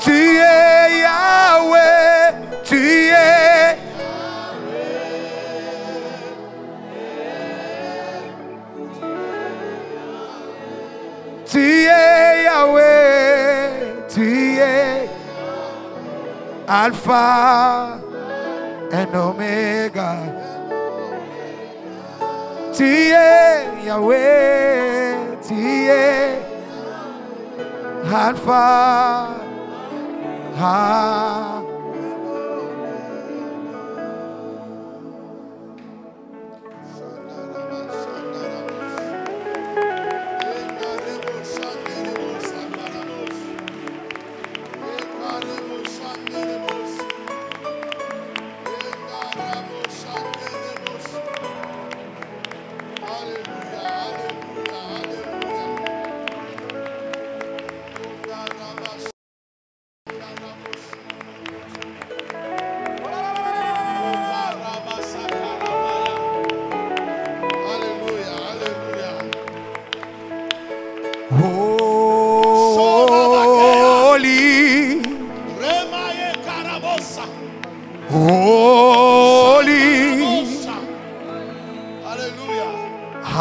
Tu es Yahweh, tu es. Tu es Yahweh, tu es Alpha and Omega. Tu es Yahweh, tu es Alpha.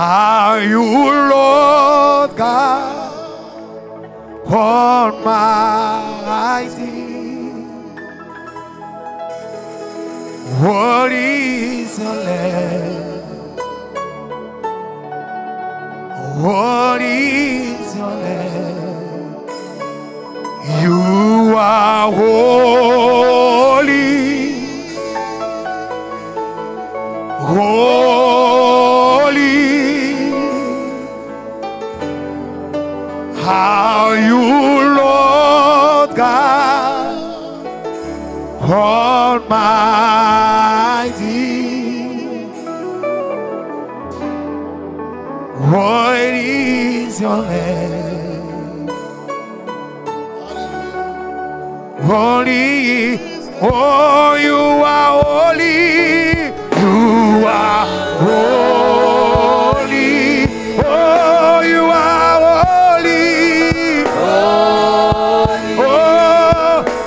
Are you Lord God Almighty? What is your name? What is your name? You are holy. How you Lord God Almighty? What is your name? Holy, oh, you are holy. You are holy. Oh, you are holy.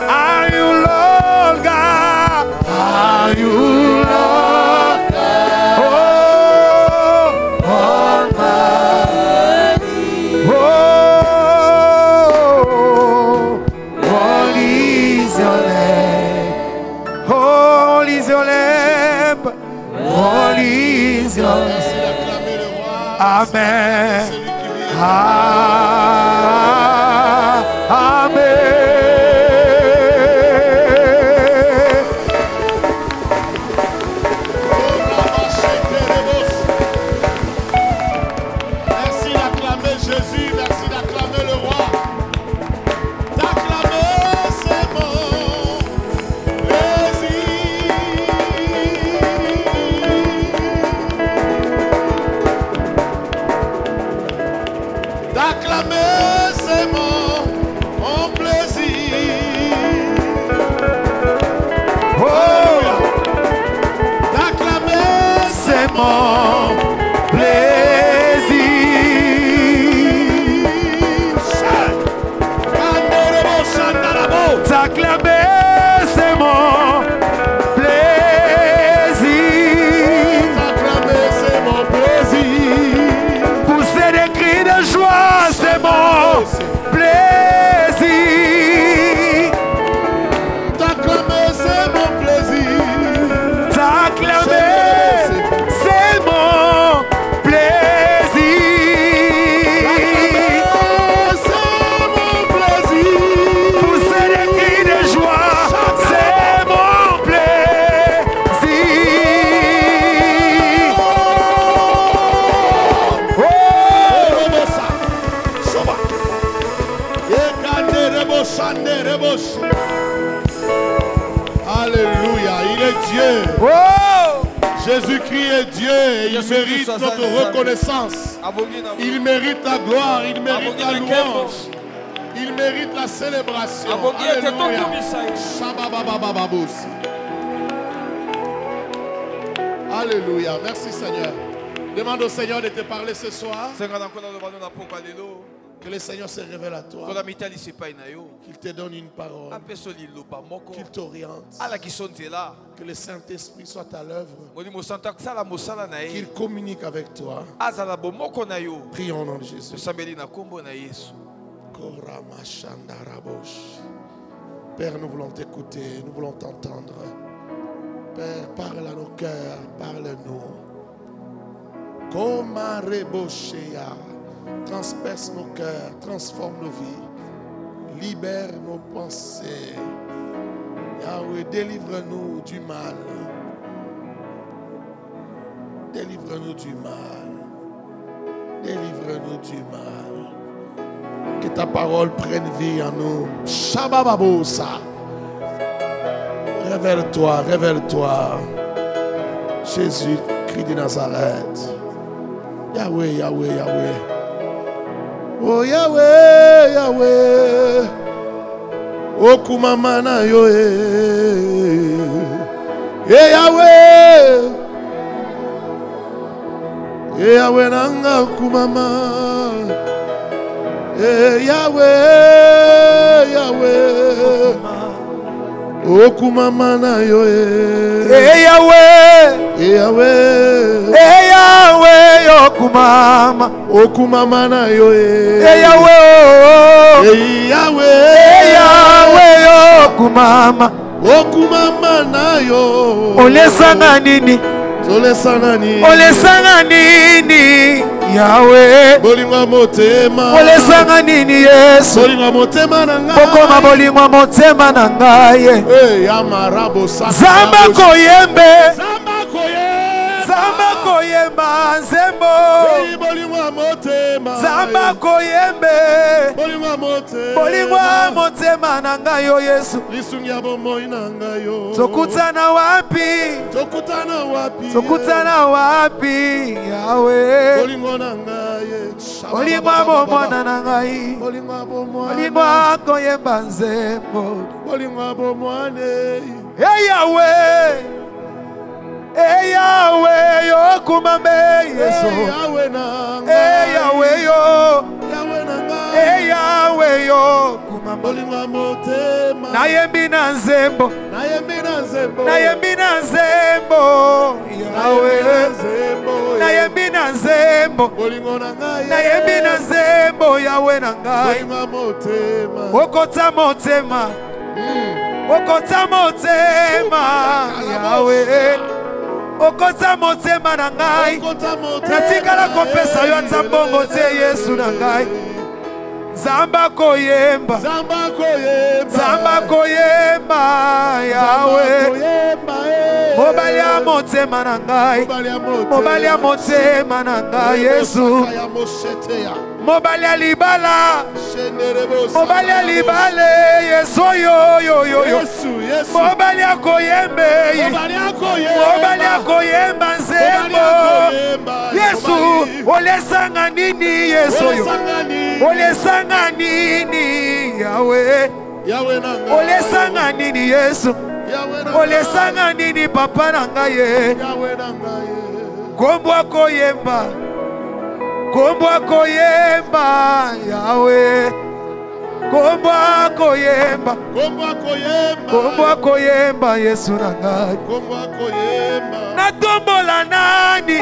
Are you Lord God? Are you Lord God? Oh, Almighty. What is your name? Holy is your name. Holy is your name. Amen. Amen. Merci d'acclamer Jésus, merci d'acclamer le roi. D'acclamer c'est mon plaisir. D'acclamer c'est mon plaisir. Oh, d'acclamer c'est mon plaisir. T'acclamer, c'est mon plaisir. T'acclamer c'est mon plaisir. Pousser des cris de joie, c'est mon plaisir. T'acclamer c'est mon plaisir. T'acclamer, c'est mon plaisir. C'est mon plaisir. Pousser des cris de joie, c'est mon plaisir. Alléluia, il est Dieu. Oh! Jésus-Christ est Dieu et il mérite notre reconnaissance. Il mérite la gloire, il mérite la louange. Il mérite la célébration. Alléluia. Alléluia. Merci Seigneur. Demande au Seigneur de te parler ce soir. Que le Seigneur se révèle à toi. Qu'il te donne une parole. Qu'il t'oriente. Que le Saint-Esprit soit à l'œuvre. Qu'il communique avec toi. Prions au nom de Jésus. Père, nous voulons t'écouter, nous voulons t'entendre. Père, parle à nos cœurs, parle-nous. Comme un rebochéa. Transperce nos cœurs, transforme nos vies, libère nos pensées. Yahweh, délivre-nous du mal. Délivre-nous du mal. Délivre-nous du mal. Que ta parole prenne vie en nous. Shabababosa. Révèle-toi, révèle-toi. Jésus, Christ de Nazareth. Yahweh, Yahweh, Yahweh. Oh Yahweh, Yahweh, oh kumamana yo Yahweh, Yahweh nanga kumama, Yahweh, Yahweh, oh kumamana yo Yahweh, Yahweh, Yahweh, oh kumama. Okumama na yo Yahweh Yahweh okumama na yo olesanga nini olesanga nini Yahweh bolingwa motema olesanga nini Yesu bolingwa motema na ngai bokoma bolingwa motema na ngai yamarabo zamba koyembe Zamba koyemba nzembo Zamba koyembe bolingwa motema na ngai yo Yesu tokutana wapi Yahweh bolingwa bomwana na ngai bolingwa koyemba nzembo Yahweh Yahweh yo kumambe Yesu Yahweh yo Yahweh yo kumambe nayembi na nzembo Yahweh nayembi na nzembo Yahweh na ngai okota motema Yahweh okota motema na ngai natikala kopesa yo nzambongo te Yesu na ngai Zamba koyemba Yahweh mobalia motema na ngai Yesu mobalia libala Yesu yo mobalia koyemba nzembo Yesu olesanga nini Yesu yo olesanga nini Yahweh olesanga nini Yesu olesanga nini papa na ngai kombo koyemba Yahweh kombo koyemba Yesu na ngai natombola nani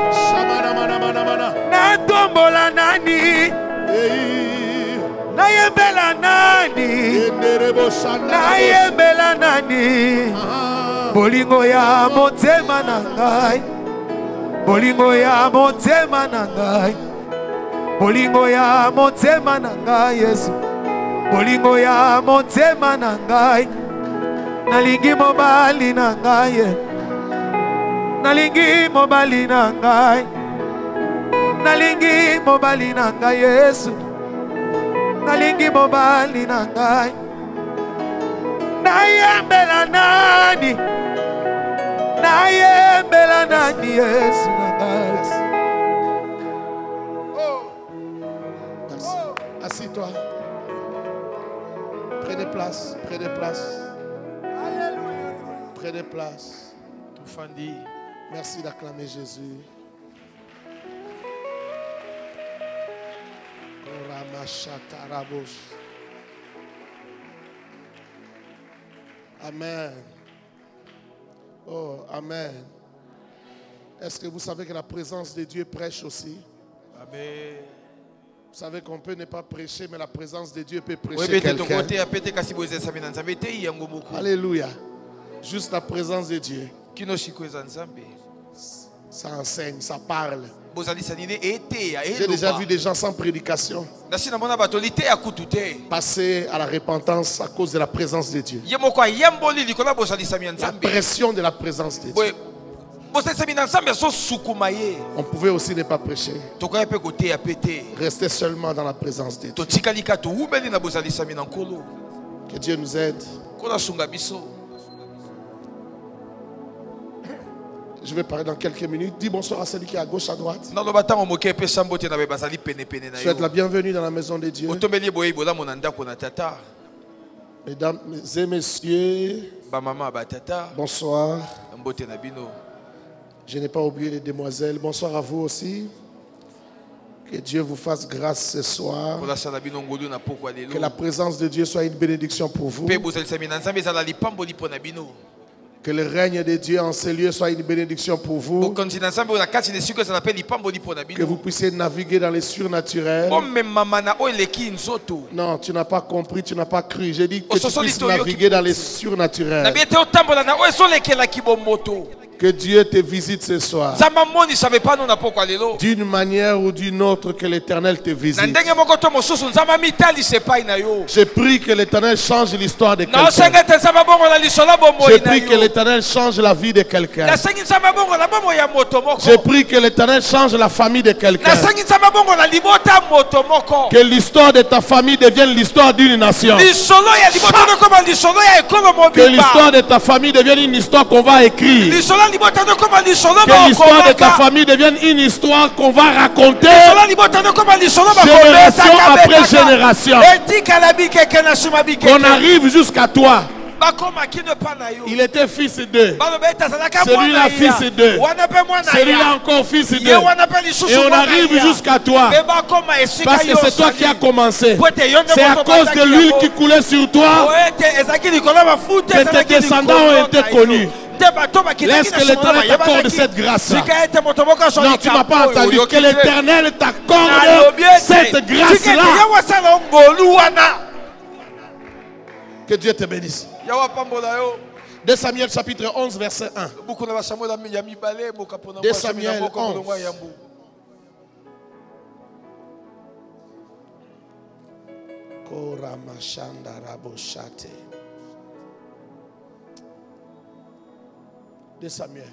nayembela nani bolingo ya motema na ngai bolingo ya motema na ngai Yesu bolingo ya motema na ngai nalingi mobali na ngai nalingi mobali na ngai Yesu nalingi mobali na ngai nayembela nani Yesu na ngai. Merci. Assis-toi. Près des places. Alléluia. Près des places. Toufandi. Merci d'acclamer Jésus. Amen. Oh, amen. Est-ce que vous savez que la présence de Dieu prêche aussi? Amen. Vous savez qu'on peut ne pas prêcher, mais la présence de Dieu peut prêcher quelqu'un. Alléluia. Juste la présence de Dieu. Ça enseigne, ça parle. J'ai déjà vu des gens sans prédication passer à la repentance à cause de la présence de Dieu. La pression de la présence de Dieu. On pouvait aussi ne pas prêcher. Rester seulement dans la présence de Dieu. Que Dieu nous aide. Je vais parler dans quelques minutes. Dis bonsoir à celui qui est à gauche, à droite. Souhaite la bienvenue dans la maison de Dieu. Mesdames et messieurs, bonsoir. Je n'ai pas oublié les demoiselles. Bonsoir à vous aussi. Que Dieu vous fasse grâce ce soir. Que la présence de Dieu soit une bénédiction pour vous. Que le règne de Dieu en ces lieux soit une bénédiction pour vous. Que vous puissiez naviguer dans les surnaturels. Non, tu n'as pas compris, tu n'as pas cru. J'ai dit que tu puisses naviguer dans les surnaturels. Que Dieu te visite ce soir. D'une manière ou d'une autre, que l'Éternel te visite. Je prie que l'Éternel change l'histoire de quelqu'un. Je prie que l'Éternel change la vie de quelqu'un. Je prie que l'Éternel change la famille de quelqu'un. Que l'histoire de ta famille devienne l'histoire d'une nation. Que l'histoire de ta famille devienne une histoire qu'on va écrire. Que l'histoire de ta famille devienne une histoire qu'on va raconter génération après génération. Qu'on arrive jusqu'à toi. Il était fils d'eux. Celui-là fils d'eux. Celui-là encore fils d'eux. Et on arrive jusqu'à toi. Parce que c'est toi qui as commencé. C'est à cause de l'huile qui coulait sur toi que tes descendants ont été connus. Laisse que l'Éternel t'accorde cette grâce. Non, tu m'as pas entendu. Que l'Éternel t'accorde cette grâce-là. Que Dieu te bénisse. 2 Samuel chapitre 11 verset 1. 2 Samuel 11. De Samuel.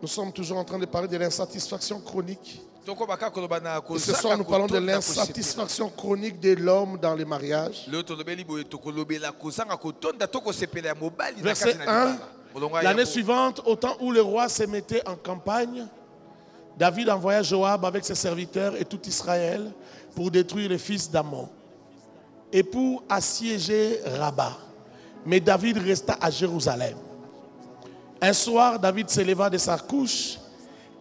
Nous sommes toujours en train de parler de l'insatisfaction chronique. Et ce soir, nous parlons de l'insatisfaction chronique de l'homme dans les mariages. Verset 1. L'année suivante, au temps où le roi se mettait en campagne, David envoya Joab avec ses serviteurs et tout Israël pour détruire les fils d'Ammon et pour assiéger Rabat. Mais David resta à Jérusalem. Un soir, David s'éleva de sa couche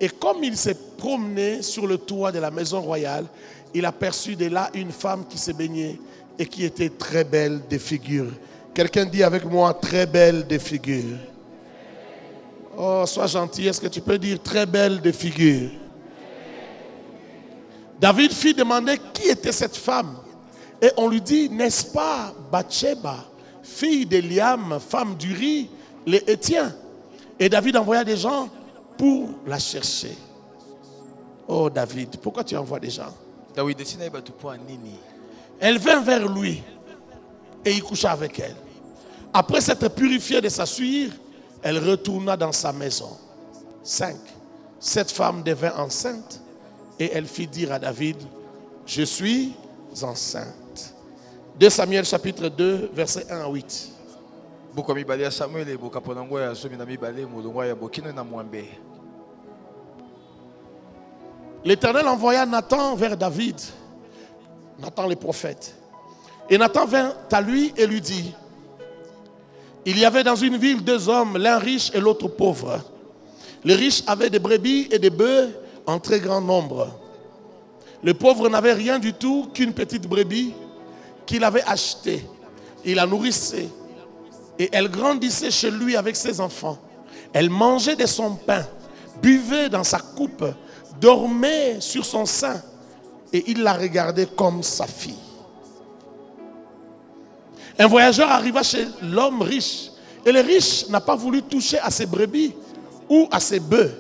et comme il s'est promené sur le toit de la maison royale, il aperçut de là une femme qui se baignait et qui était très belle de figure. Quelqu'un dit avec moi, très belle de figure. Oh, sois gentil, est-ce que tu peux dire très belle de figure? David fit demander qui était cette femme. Et on lui dit, n'est-ce pas Bathsheba, fille d'Eliam, femme d'Uri, les Hétiens? Et David envoya des gens pour la chercher. Oh David, pourquoi tu envoies des gens? Elle vint vers lui et il coucha avec elle. Après s'être purifiée de sa souillure, elle retourna dans sa maison. 5. Cette femme devint enceinte et elle fit dire à David, je suis enceinte. 2 Samuel chapitre 2 verset 1 à 8. L'Éternel envoya Nathan vers David, Nathan le prophète. Et Nathan vint à lui et lui dit, il y avait dans une ville 2 hommes, l'un riche et l'autre pauvre. Le riche avait des brebis et des bœufs en très grand nombre. Le pauvre n'avait rien du tout qu'une petite brebis qu'il avait achetée. Il la nourrissait et elle grandissait chez lui avec ses enfants. Elle mangeait de son pain, buvait dans sa coupe, dormait sur son sein et il la regardait comme sa fille. Un voyageur arriva chez l'homme riche et le riche n'a pas voulu toucher à ses brebis ou à ses bœufs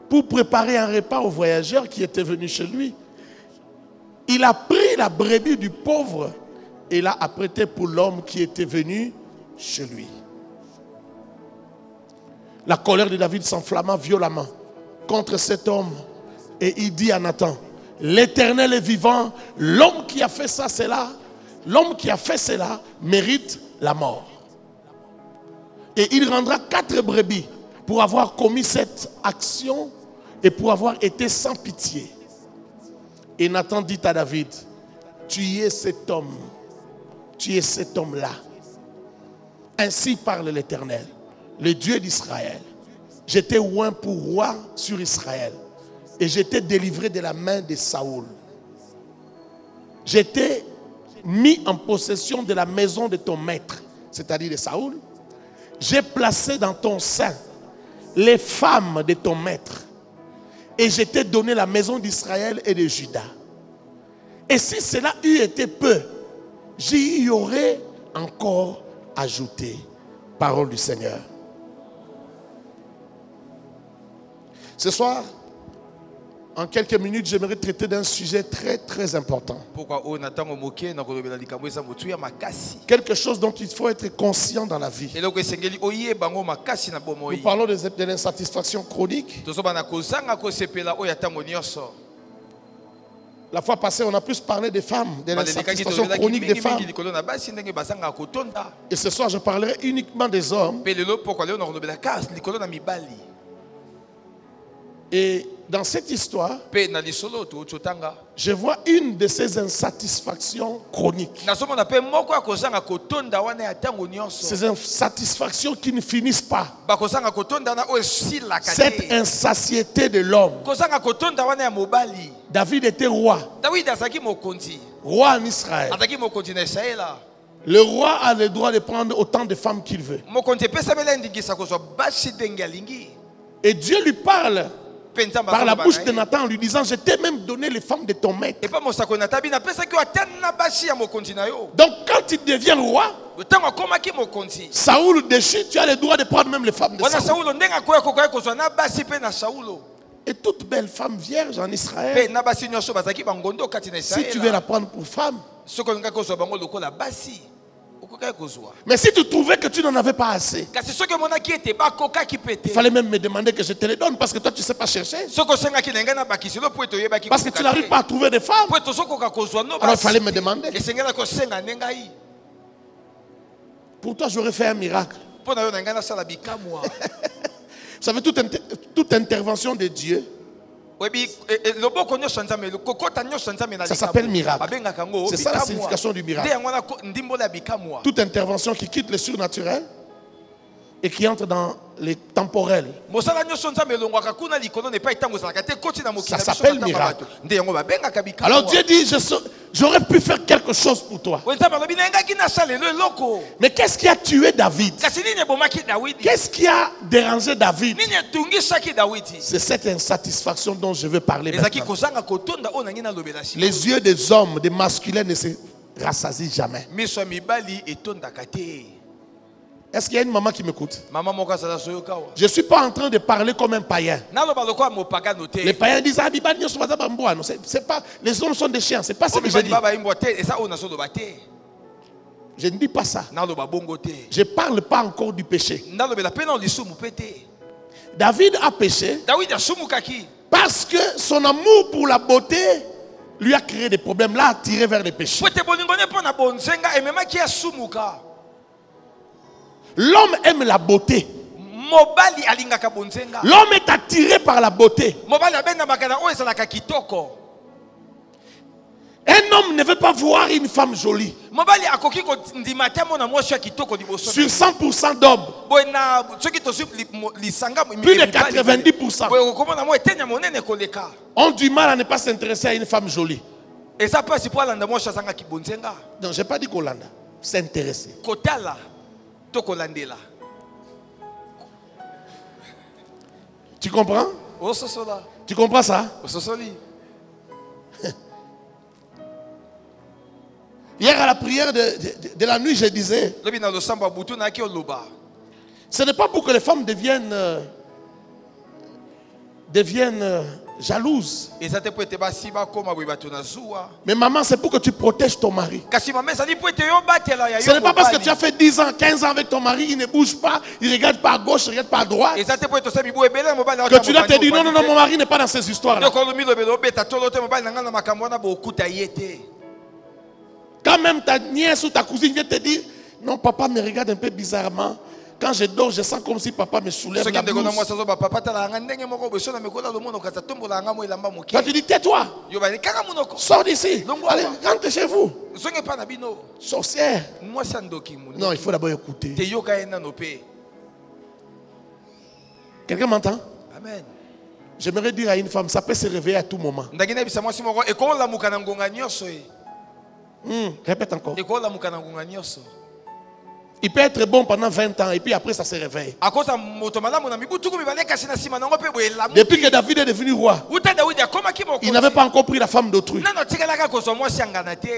pour préparer un repas au voyageur qui était venu chez lui. Il a pris la brebis du pauvre et l'a apprêtée pour l'homme qui était venu chez lui. La colère de David s'enflamma violemment contre cet homme et il dit à Nathan, l'Éternel est vivant, l'homme qui a fait ça, c'est là. L'homme qui a fait cela mérite la mort. Et il rendra 4 brebis pour avoir commis cette action et pour avoir été sans pitié. Et Nathan dit à David, tu es cet homme, tu es cet homme-là. Ainsi parle l'Éternel, le Dieu d'Israël. J'étais oint pour roi sur Israël et j'étais délivré de la main de Saoul. J'étais mis en possession de la maison de ton maître, c'est-à-dire de Saoul. J'ai placé dans ton sein les femmes de ton maître et je t'ai donné la maison d'Israël et de Juda. Et si cela eût été peu, j'y aurais encore ajouté. Parole du Seigneur. Ce soir, en quelques minutes, j'aimerais traiter d'un sujet très très important. Quelque chose dont il faut être conscient dans la vie. Nous parlons de l'insatisfaction chronique. La fois passée, on a plus parlé des femmes, de l'insatisfaction chronique des femmes. Et ce soir, je parlerai uniquement des hommes. Et dans cette histoire, je vois une de ces insatisfactions chroniques. Ces insatisfactions qui ne finissent pas. Cette insatiété de l'homme. David était roi. Roi en Israël. Le roi a le droit de prendre autant de femmes qu'il veut. Et Dieu lui parle par la bouche de Nathan en lui disant, je t'ai même donné les femmes de ton maître. Donc quand il devient roi, Saoul déchu, tu as le droit de prendre même les femmes de Saoul. Et toute belle femme vierge en Israël, si tu veux la prendre pour femme, mais si tu trouvais que tu n'en avais pas assez, il fallait même me demander que je te les donne parce que toi tu ne sais pas chercher. Parce que tu n'arrives pas à trouver des femmes. Alors il fallait me demander. Pour toi j'aurais fait un miracle. Vous savez, toute intervention de Dieu, ça s'appelle miracle. C'est ça la signification du miracle. Toute intervention qui quitte le surnaturel et qui entre dans les temporels, ça s'appelle miracle. Alors Dieu dit, j'aurais pu faire quelque chose pour toi. Mais qu'est-ce qui a tué David? Qu'est-ce qui a dérangé David? C'est cette insatisfaction dont je veux parler maintenant. Les yeux des hommes, des masculins ne se rassasient jamais. Est-ce qu'il y a une maman qui m'écoute? Je ne suis pas en train de parler comme un païen. Les païens disent, c'est pas, les hommes sont des chiens. C'est pas ce que je dis. Je ne dis pas ça. Je ne parle pas encore du péché. David a péché parce que son amour pour la beauté lui a créé des problèmes, l'a attiré vers le péché. L'homme aime la beauté. L'homme est attiré par la beauté. Un homme ne veut pas voir une femme jolie. Sur 100% d'hommes, plus de 90% ont du mal à ne pas s'intéresser à une femme jolie. Non, je n'ai pas dit Kolanda. S'intéresser. Tu comprends? Tu comprends ça? Hier à la prière de la nuit, je disais, ce n'est pas pour que les femmes deviennent jalouses. Mais maman, c'est pour que tu protèges ton mari. Ce n'est pas parce que tu as fait 10 ans, 15 ans avec ton mari, il ne bouge pas, il ne regarde pas à gauche, il ne regarde pas à droite, que tu dois te dire, non, non, non, mon mari n'est pas dans ces histoires-là. Quand même ta nièce ou ta cousine vient te dire, non, papa me regarde un peu bizarrement. Quand je dors, je sens comme si papa me soulève la blouse. Quand tu dis, tais-toi, sors d'ici, allez, rentre chez vous. Sorcière. Non, il faut d'abord écouter. Quelqu'un m'entend? Amen. J'aimerais dire à une femme, ça peut se réveiller à tout moment. Répète encore. Il peut être bon pendant 20 ans et puis après ça se réveille. Depuis que David est devenu roi, il n'avait pas encore pris la femme d'autrui.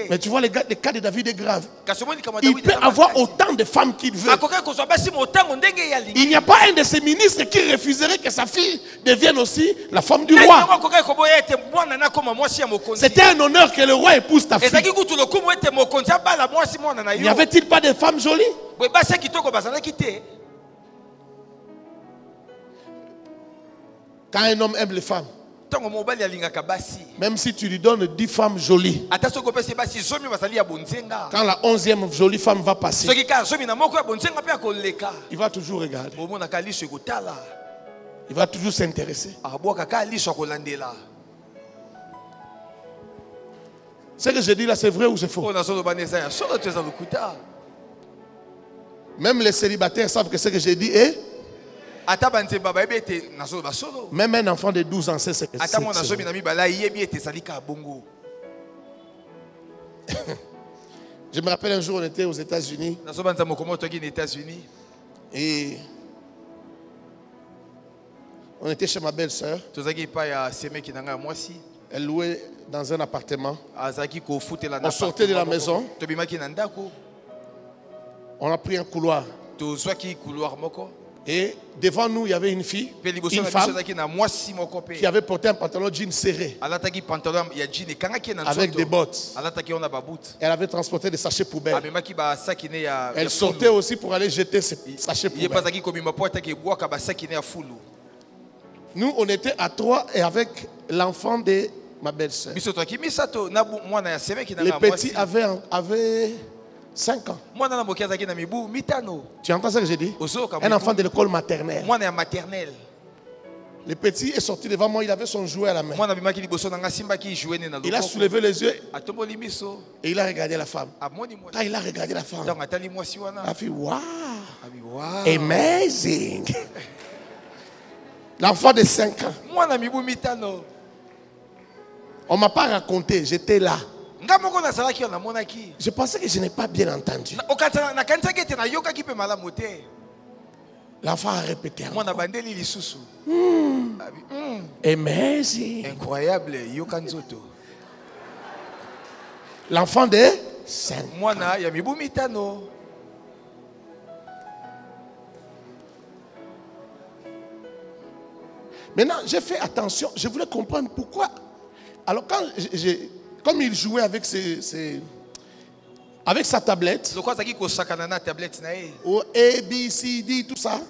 Mais tu vois, le cas de David est grave. Il peut avoir autant de femmes qu'il veut. Il n'y a pas un de ses ministres qui refuserait que sa fille devienne aussi la femme du roi. C'était un honneur que le roi épouse ta fille. N'y avait-il pas de femmes jolies? Quand un homme aime les femmes, même si tu lui donnes 10 femmes jolies, quand la 11e jolie femme va passer, il va toujours regarder. Il va toujours s'intéresser. Ce que je dis là, c'est vrai ou c'est faux? Même les célibataires savent que ce que j'ai dit est. Même un enfant de 12 ans sait ce que c'est. Je me rappelle un jour, on était aux États-Unis. Et on était chez ma belle-sœur. Elle louait dans un appartement. On sortait de la maison. On a pris un couloir. Et devant nous, il y avait une fille, une femme, qui avait porté un pantalon jean serré avec des bottes. Elle avait transporté des sachets poubelles. Elle sortait aussi pour aller jeter ces sachets poubelles. Nous, on était à 3 et avec l'enfant de ma belle-sœur. Les petits avaient 5 ans. Tu entends ce que j'ai dit? Un enfant de l'école maternelle. Le petit est sorti devant moi, il avait son jouet à la main. Il a soulevé les yeux et il a regardé la femme. Quand il a regardé la femme, il a fait wow, amazing. L'enfant de 5 ans. On ne m'a pas raconté, j'étais là. Je pensais que je n'ai pas bien entendu. L'enfant a répété. Amazing. Incroyable. L'enfant de 5 ans. Maintenant, j'ai fait attention. Je voulais comprendre pourquoi. Alors, comme il jouait avec avec sa tablette, au A, B, C, D, tout ça.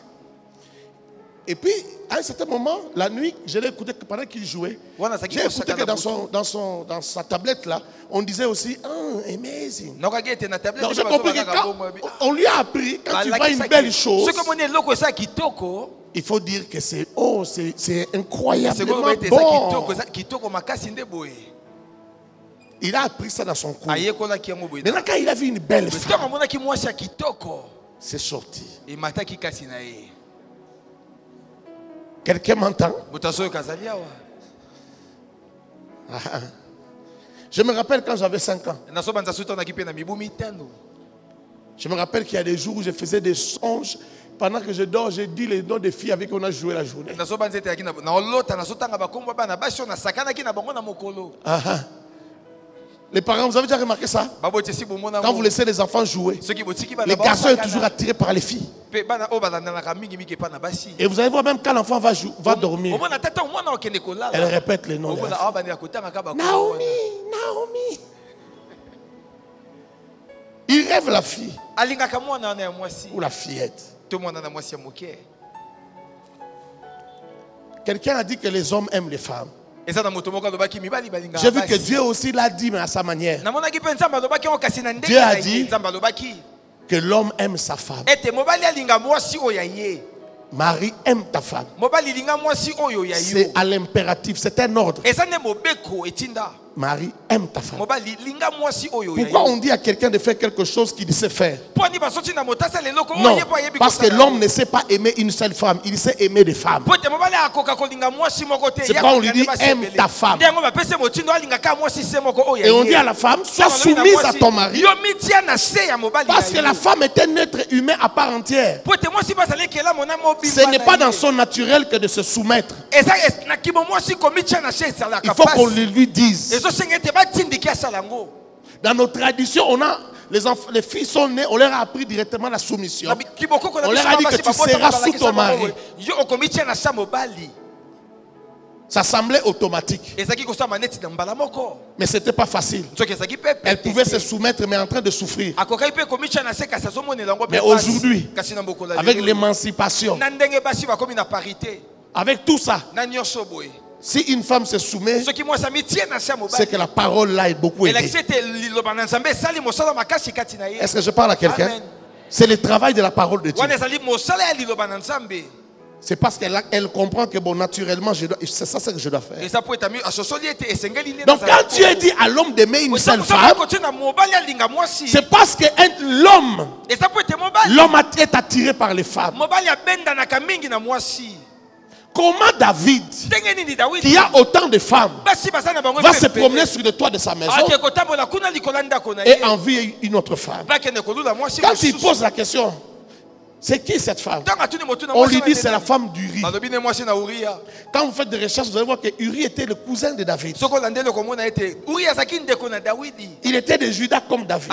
Et puis, à un certain moment, la nuit, je l'ai écouté pendant qu'il jouait. J'ai écouté que dans sa tablette là, on disait aussi, amazing. Donc j'ai compris que quand on lui a appris, quand tu vois une belle chose, il faut dire que c'est incroyablement bon. Il a appris ça dans son cours. Maintenant, quand il a vu une belle femme, c'est sorti. Quelqu'un m'entend? Je me rappelle quand j'avais 5 ans. Je me rappelle qu'il y a des jours où je faisais des songes. Pendant que je dors, j'ai dit les noms des filles avec qui on a joué la journée. Les parents, vous avez déjà remarqué ça? Quand vous laissez les enfants jouer, les garçons sont toujours attirés par les filles. Et vous allez voir, même quand l'enfant va dormir, elle répète les noms de la fille. Naomi, Naomi. Il rêve la fille ou la fillette. Quelqu'un a dit que les hommes aiment les femmes. J'ai vu que Dieu aussi l'a dit, mais à sa manière. Dieu a dit que l'homme aime sa femme. Marie aime ta femme. C'est à l'impératif, c'est un ordre. Marie aime ta femme. Pourquoi on dit à quelqu'un de faire quelque chose qu'il sait faire? Non, parce que l'homme ne sait pas aimer une seule femme, il sait aimer des femmes. C'est pourquoi on lui dit aime ta femme. Et on dit à la femme, sois soumise à ton mari. Parce que la femme est un être humain à part entière. Ce n'est pas dans son naturel que de se soumettre. Il faut qu'on le lui dise. Dans nos traditions, on a les filles sont nées, on leur a appris directement la soumission. On leur a dit que tu seras sous ton mari. Ça semblait automatique. Mais ce n'était pas facile. Elle pouvait se soumettre, mais en train de souffrir. Mais aujourd'hui, avec l'émancipation, avec tout ça, si une femme se soumet, c'est que la parole là est beaucoup aidée. Est-ce que je parle à quelqu'un? C'est le travail de la parole de Dieu. C'est parce qu'elle comprend que bon, naturellement, c'est ça que je dois faire. Donc quand Dieu dit à l'homme d'aimer une seule femme, c'est parce que l'homme est attiré par les femmes. Comment David, qui a autant de femmes, va se promener sur le toit de sa maison et envie une autre femme? Quand il pose la question, c'est qui cette femme? On lui dit c'est la femme d'Uri. Quand vous faites des recherches, vous allez voir que Uri était le cousin de David. Il était de Juda comme David.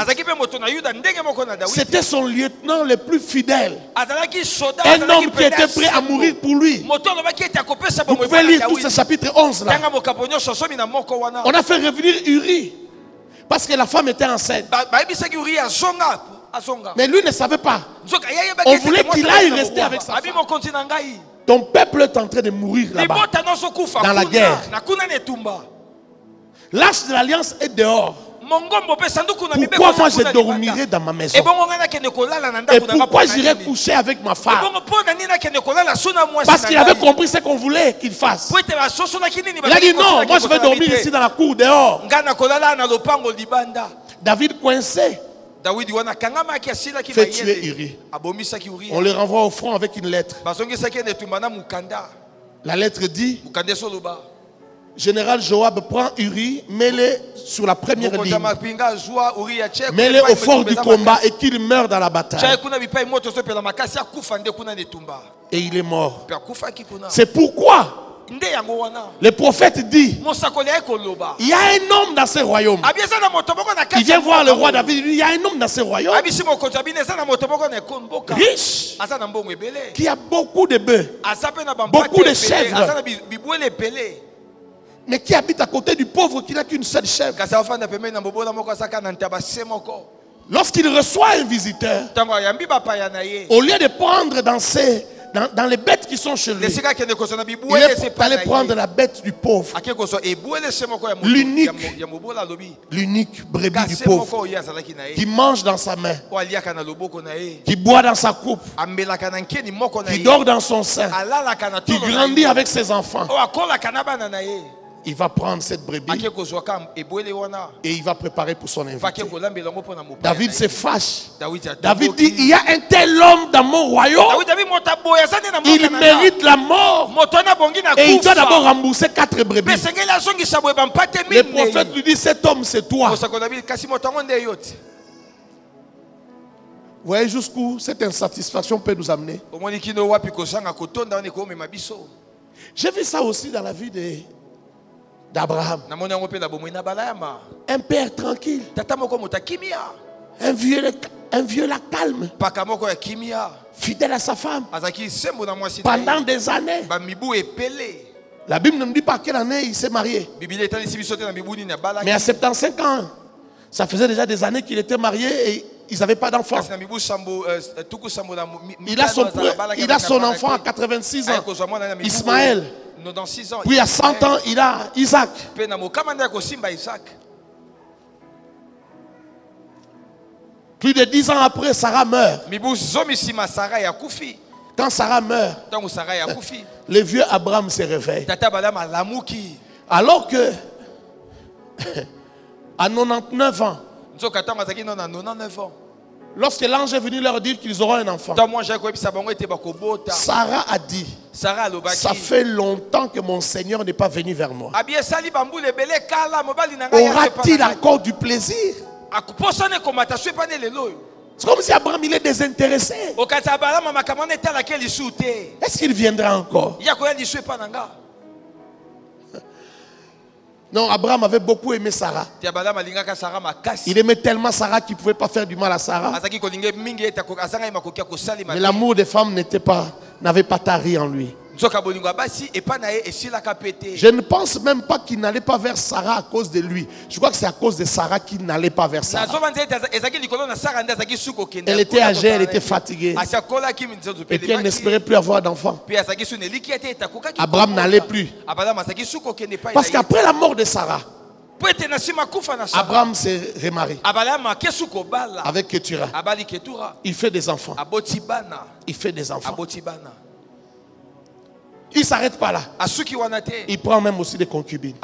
C'était son lieutenant le plus fidèle. Un homme qui était prêt à mourir pour lui. Vous pouvez lire tout ce chapitre 11 là. On a fait revenir Uri parce que la femme était enceinte. Mais lui ne savait pas. On voulait qu'il aille rester avec sa femme. Ton peuple est en train de mourir là-bas, dans la guerre. L'arche de l'alliance est dehors. Pourquoi moi je dormirai dans ma maison? Et pourquoi j'irai coucher avec ma femme? Parce qu'il avait compris ce qu'on voulait qu'il fasse. Il a dit non, moi je vais dormir ici dans la cour dehors. David coincé fait tuer Uri. On le renvoie au front avec une lettre. La lettre dit: Général Joab prend Uri, mets-le sur la première ligne, mets-le au fort du combat et qu'il meure dans la bataille. Et il est mort. C'est pourquoi le prophète dit: il y a un homme dans ce royaume. Il vient voir le roi David. Il dit: il y a un homme dans ce royaume riche, qui a beaucoup de bœufs, beaucoup de chèvres, mais qui habite à côté du pauvre qui n'a qu'une seule chèvre. Lorsqu'il reçoit un visiteur, au lieu de prendre dans les bêtes qui sont chez lui, il est allé prendre la bête du pauvre, l'unique brebis du pauvre, qui mange dans sa main, qui boit dans sa coupe, qui dort dans son sein, qui grandit avec ses enfants. il va prendre cette brebis et il va préparer pour son invité. David se fâche. David dit, il y a un tel homme dans mon royaume. Il mérite la mort. Et il doit d'abord rembourser 4 brebis. Le prophète lui dit, cet homme c'est toi. Vous voyez jusqu'où cette insatisfaction peut nous amener. J'ai vu ça aussi dans la vie d'Abraham. Un père tranquille. Un vieux la calme. Fidèle à sa femme. Pendant des années. La Bible ne nous dit pas quelle année il s'est marié. Mais à 75 ans, ça faisait déjà des années qu'il était marié et ils n'avaient pas d'enfant. Il a son enfant à 86 ans, Ismaël. Puis à 100 ans, il a Isaac. Plus de 10 ans après, Sarah meurt. Quand Sarah meurt, le vieux Abraham se réveille. Alors que à 99 ans, lorsque l'ange est venu leur dire qu'ils auront un enfant, Sarah a dit, ça fait longtemps que mon Seigneur n'est pas venu vers moi. Aura-t-il encore du plaisir? C'est comme si Abraham il est désintéressé. Est-ce qu'il viendra encore? Non, Abraham avait beaucoup aimé Sarah. Il aimait tellement Sarah qu'il ne pouvait pas faire du mal à Sarah. Mais l'amour des femmes n'avait pas tari en lui. Je ne pense même pas qu'il n'allait pas vers Sarah à cause de lui. Je crois que c'est à cause de Sarah qu'il n'allait pas vers Sarah. Elle était âgée, elle était fatiguée. Et puis elle n'espérait plus avoir d'enfant. Abraham n'allait plus. Parce qu'après la mort de Sarah, Abraham s'est remarié avec Ketura. Il fait des enfants. Il fait des enfants. Il ne s'arrête pas là. Il prend même aussi des concubines.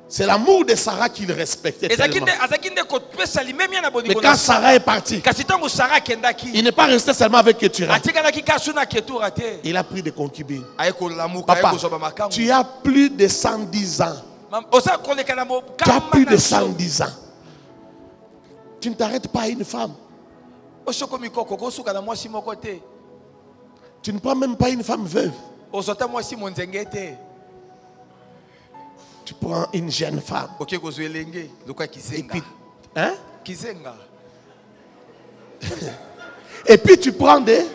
C'est l'amour de Sarah qu'il respectait tellement. Mais quand Sarah est partie, il n'est pas resté seulement avec Ketura. Il a pris des concubines. Papa, tu as plus de 110 ans. Tu as plus de 110 ans. Tu ne t'arrêtes pas à une femme. Tu ne prends même pas une femme veuve. Tu prends une jeune femme. Et puis, hein? Et puis tu prends des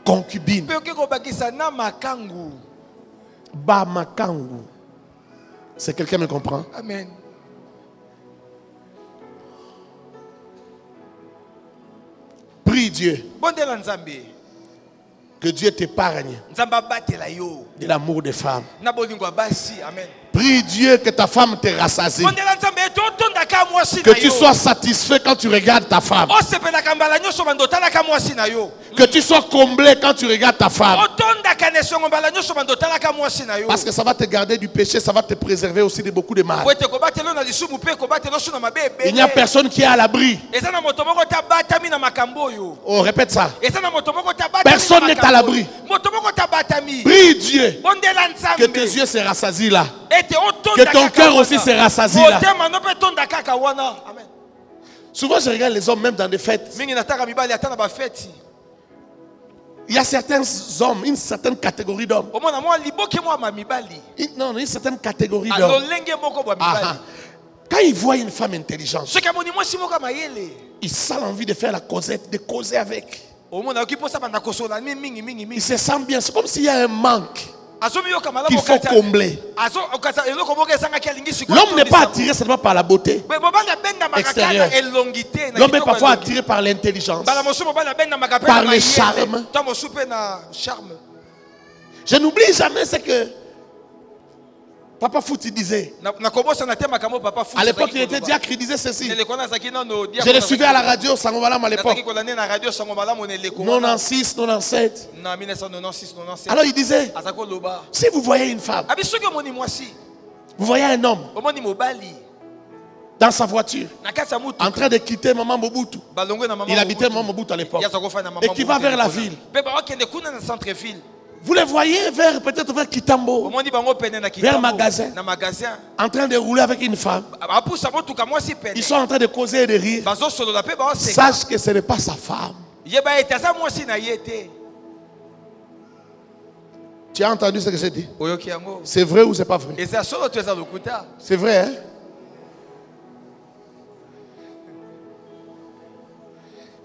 concubines. Bamakangu. C'est quelqu'un me comprend? Amen. Prie Dieu. Que Dieu t'épargne de l'amour des femmes. Prie Dieu que ta femme te rassasie. Que tu sois satisfait quand tu regardes ta femme. Que tu sois comblé quand tu regardes ta femme. Parce que ça va te garder du péché, ça va te préserver aussi de beaucoup de mal. Il n'y a personne qui est à l'abri. Oh, répète ça. Personne n'est à l'abri. Prie Dieu que tes yeux se rassasient là. Que ton cœur aussi se rassasie là. Souvent je regarde les hommes même dans des fêtes. Il y a certains hommes, une certaine catégorie d'hommes. Non, une certaine catégorie d'hommes. Quand ils voient une femme intelligente, ils sentent envie de faire la causette, de causer avec. Ils se sentent bien. C'est comme s'il y a un manque qu'il faut combler. L'homme n'est pas attiré seulement par la beauté extérieure. L'homme est parfois attiré par l'intelligence, par le charme. Je n'oublie jamais ce que Papa Fouti disait. À l'époque, il était diacre, il disait ceci. Je le suivais à la radio Sangomalam à l'époque. 96, 97. Alors il disait, si vous voyez une femme, Vous voyez un homme dans sa voiture, en train de quitter Maman Mobutu. Il habitait Maman Mobutu à l'époque. Et qui va vers la ville. Vous les voyez peut-être vers Kitambo, vers magasin, en train de rouler avec une femme. Ils sont en train de causer et de rire. Sache que ce n'est pas sa femme. Tu as entendu ce que j'ai dit? C'est vrai ou c'est pas vrai? C'est vrai, hein?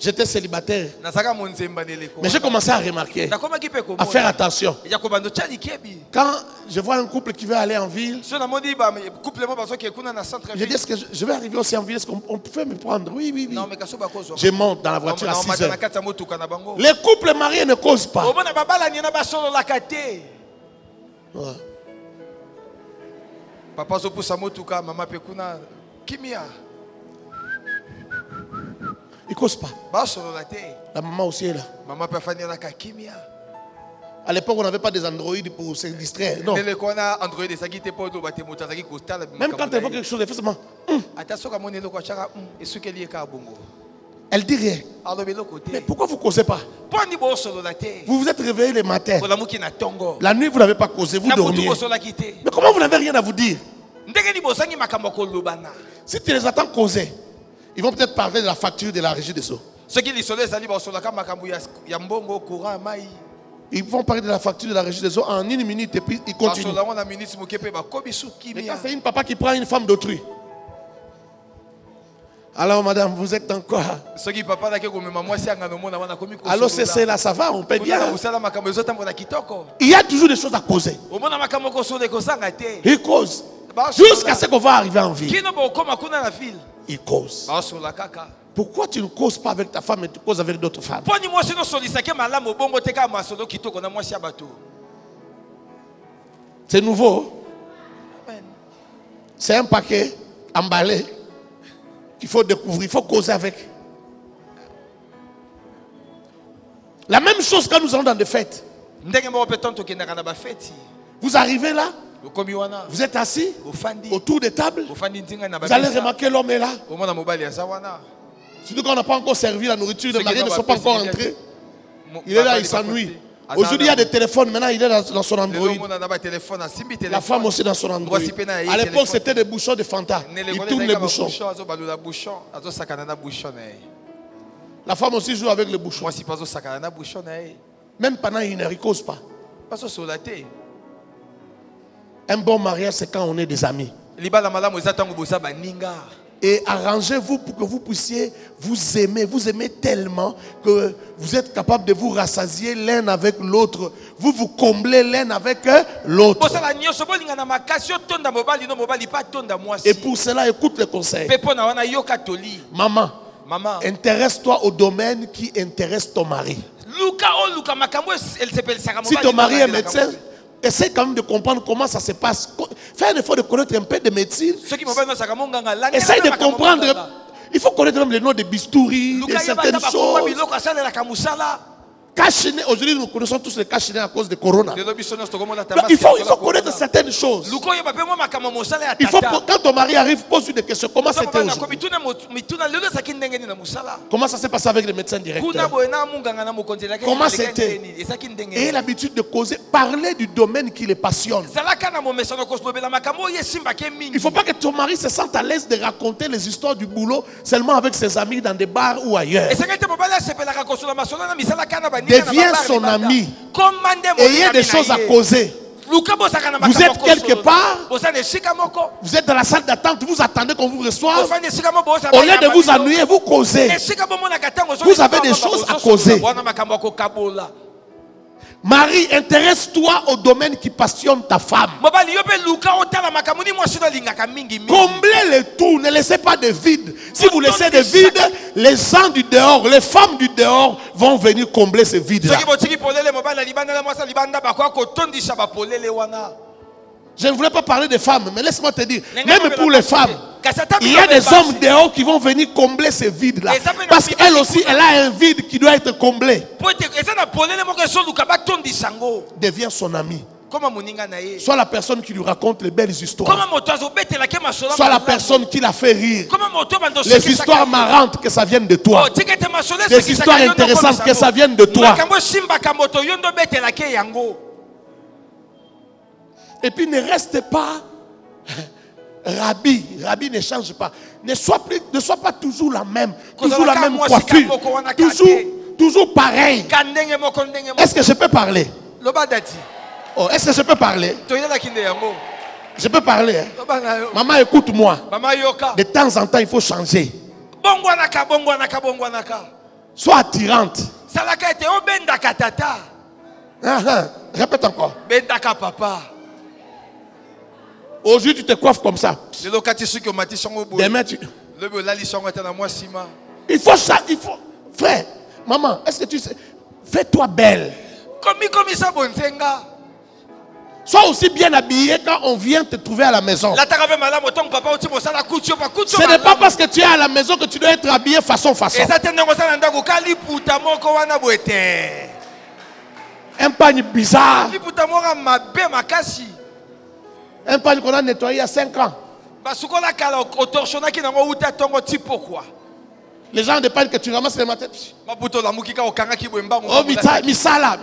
J'étais célibataire. Mais j'ai commencé à remarquer, à faire attention. Quand je vois un couple qui veut aller en ville, je dis, est-ce que je vais arriver aussi en ville? Est-ce qu'on peut me prendre? Oui, oui, oui. Je monte dans la voiture à 6 heures. Les couples mariés ne causent pas. Ouais. Papa zopusa motuka, maman pekuna kimia. Il ne cause pas. La maman aussi est là. À l'époque, on n'avait pas des androïdes pour se distraire. Non. Même quand elle voit quelque chose, elle fait seulement. Elle dit rien. Mais pourquoi vous ne causez pas? Vous vous êtes réveillé le matin. La nuit, vous n'avez pas causé, vous dormiez. Mais comment vous n'avez rien à vous dire? Si tu les attends causer, ils vont peut-être parler de la facture de la régie des eaux. Ils vont parler de la facture de la régie des eaux en 1 minute et puis ils continuent. Mais quand c'est une papa qui prend une femme d'autrui. Alors madame, vous êtes dans quoi? Alors c'est là, ça va, on paye bien. Il y a toujours des choses à causer. Il cause. Jusqu'à ce qu'on va arriver en ville. Il cause. Pourquoi tu ne causes pas avec ta femme et tu causes avec d'autres femmes? C'est nouveau. C'est un paquet emballé qu'il faut découvrir, il faut causer avec. La même chose quand nous allons dans des fêtes. Vous arrivez là, vous êtes assis autour des tables, vous allez remarquer l'homme est là. Surtout quand on n'a pas encore servi la nourriture, les mariés ne sont pas encore entrés. Il est là, il s'ennuie. Aujourd'hui, il y a des téléphones, maintenant il est dans son Android. La femme aussi dans son Android. À l'époque, c'était des bouchons de Fanta. Il tourne les bouchons. La femme aussi joue avec les bouchons. Même pendant une heure, il ne cause pas. Un bon mariage, c'est quand on est des amis. Et arrangez-vous pour que vous puissiez vous aimer tellement que vous êtes capable de vous rassasier l'un avec l'autre. Vous vous comblez l'un avec l'autre. Et pour cela, écoute le conseil. Maman, intéresse-toi au domaine qui intéresse ton mari. Si ton mari est médecin, essaie quand même de comprendre comment ça se passe. Fais un effort de connaître un peu de médecine. Essaie de comprendre. Il faut connaître même le nom de bistouri, de certaines choses. Cachiné. Aujourd'hui, nous connaissons tous les cachinés à cause de Corona. Donc, il faut connaître certaines choses. Il faut, quand ton mari arrive, pose-lui des questions. Comment c'était aujourd'hui? Comment ça s'est passé avec le médecin directeur? Comment c'était? Et l'habitude de causer, parler du domaine qui les passionne. Il ne faut pas que ton mari se sente à l'aise de raconter les histoires du boulot seulement avec ses amis dans des bars ou ailleurs. Deviens son ami. Ayez des choses à causer. Vous êtes quelque part, vous êtes dans la salle d'attente, vous attendez qu'on vous reçoive. Au lieu de vous ennuyer, vous causez. Vous avez des choses à causer. Marie, intéresse-toi au domaine qui passionne ta femme. Comblez le tout, ne laissez pas de vide. Si vous laissez de vide, les gens du dehors, les femmes du dehors vont venir combler ce vide-là. Je ne voulais pas parler des femmes, mais laisse-moi te dire, même pour les femmes, il y a des hommes dehors qui vont venir combler ce vide-là. Parce qu'elle aussi, elle a un vide qui doit être comblé. Deviens son ami. Soit la personne qui lui raconte les belles histoires. Soit la personne qui la fait rire. Les histoires marrantes, que ça vienne de toi. Les histoires intéressantes, que ça vienne de toi. Et puis ne reste pas Rabbi. Rabbi ne change pas. Ne sois pas toujours la même. Toujours la même coiffure. Toujours pareil. Est-ce que je peux parler? Oh, est-ce que je peux parler? Je peux parler. Hein? Maman, écoute-moi. De temps en temps, il faut changer. Sois attirante. Répète encore. Aujourd'hui, tu te coiffes comme ça. Demain, tu... Il faut ça. Il faut. Frère, maman, est-ce que tu sais? Fais-toi belle. Sois aussi bien habillé quand on vient te trouver à la maison. Ce n'est pas parce que tu es à la maison que tu dois être habillé façon. Un pagne bizarre. Un pagne qu'on a nettoyé il y a 5 ans. Les gens de pagne que tu ramasses le matin. Oh, misala.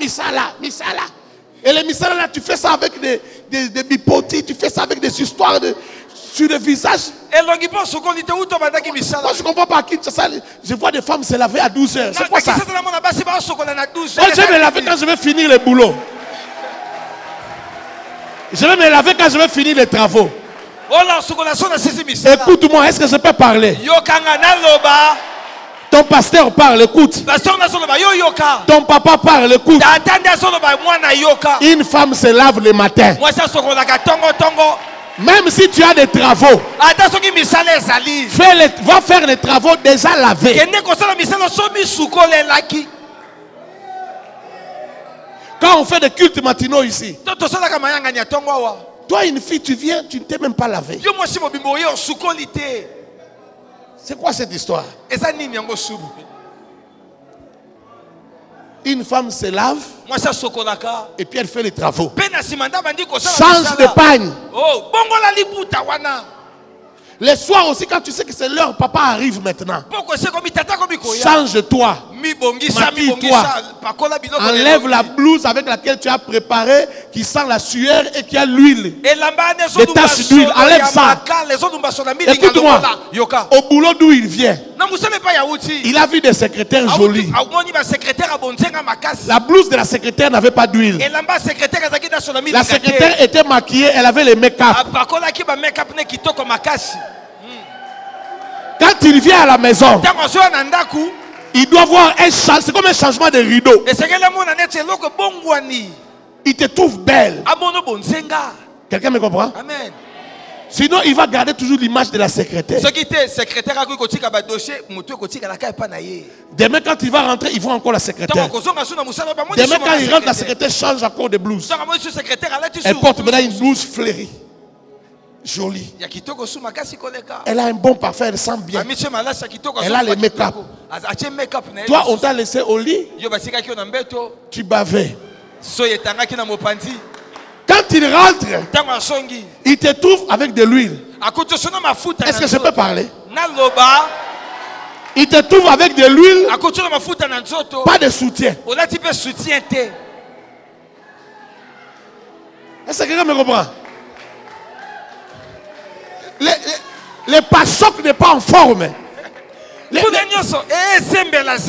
Et les misala là, tu fais ça avec des bipotis, tu fais ça avec des histoires sur le visage. Moi, je ne comprends pas à Kinshasa. Je vois des femmes se laver à 12 heures. C'est quoi ça? Moi, je vais me laver quand je vais finir le boulot. Je vais me laver quand je vais finir les travaux. Écoute-moi, est-ce que je peux parler? Ton pasteur parle, écoute. Ton papa parle, écoute. Une femme se lave le matin. Même si tu as des travaux, va faire les travaux déjà lavés. Quand on fait des cultes matinaux ici, toi une fille, tu viens, tu ne t'es même pas lavé. C'est quoi cette histoire? Une femme se lave et puis elle fait les travaux. Change de pagne. Les soirs aussi, quand tu sais que c'est l'heure, papa arrive maintenant. Change-toi. Maquille-toi. Enlève la blouse avec laquelle tu as préparé, qui sent la sueur et qui a l'huile. Des taches d'huile. Enlève ça. Écoute-moi. Au boulot d'où il vient, il a vu des secrétaires jolis. La blouse de la secrétaire n'avait pas d'huile. La secrétaire était maquillée, elle avait les make-up. Quand il vient à la maison, il doit voir un changement. C'est comme un changement de rideau. Il te trouve belle. Quelqu'un me comprend? Amen. Sinon, il va garder toujours l'image de la secrétaire. Demain, quand il va rentrer, il voit encore la secrétaire. Demain, quand il rentre, la secrétaire change encore de blouse. Elle porte maintenant une blouse fleurie. Jolie. Elle a un bon parfum, elle sent bien. Elle a les make-up. Toi, on t'a laissé au lit. Tu bavais. Quand il rentre, il te trouve avec de l'huile. Est-ce que je peux parler? Il te trouve avec de l'huile, pas de soutien. Est-ce que quelqu'un me comprend? Le pare-choc n'est pas en forme. Le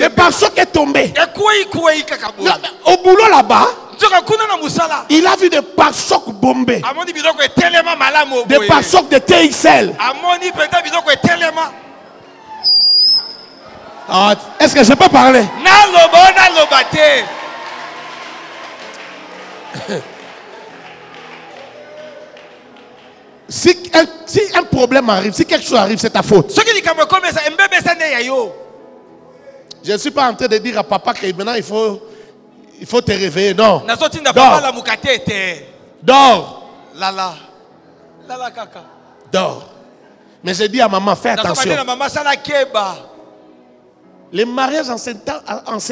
pare-choc est tombé. Non, au boulot là-bas, il a vu des pare-chocs bombés. Des pare-chocs de TXL. Est-ce que je peux parler? Si un problème arrive, si quelque chose arrive, c'est ta faute. Je ne suis pas en train de dire à papa que maintenant il faut te réveiller. Non. Dors. Dors. Mais j'ai dit à maman, fais attention. Les mariages en ces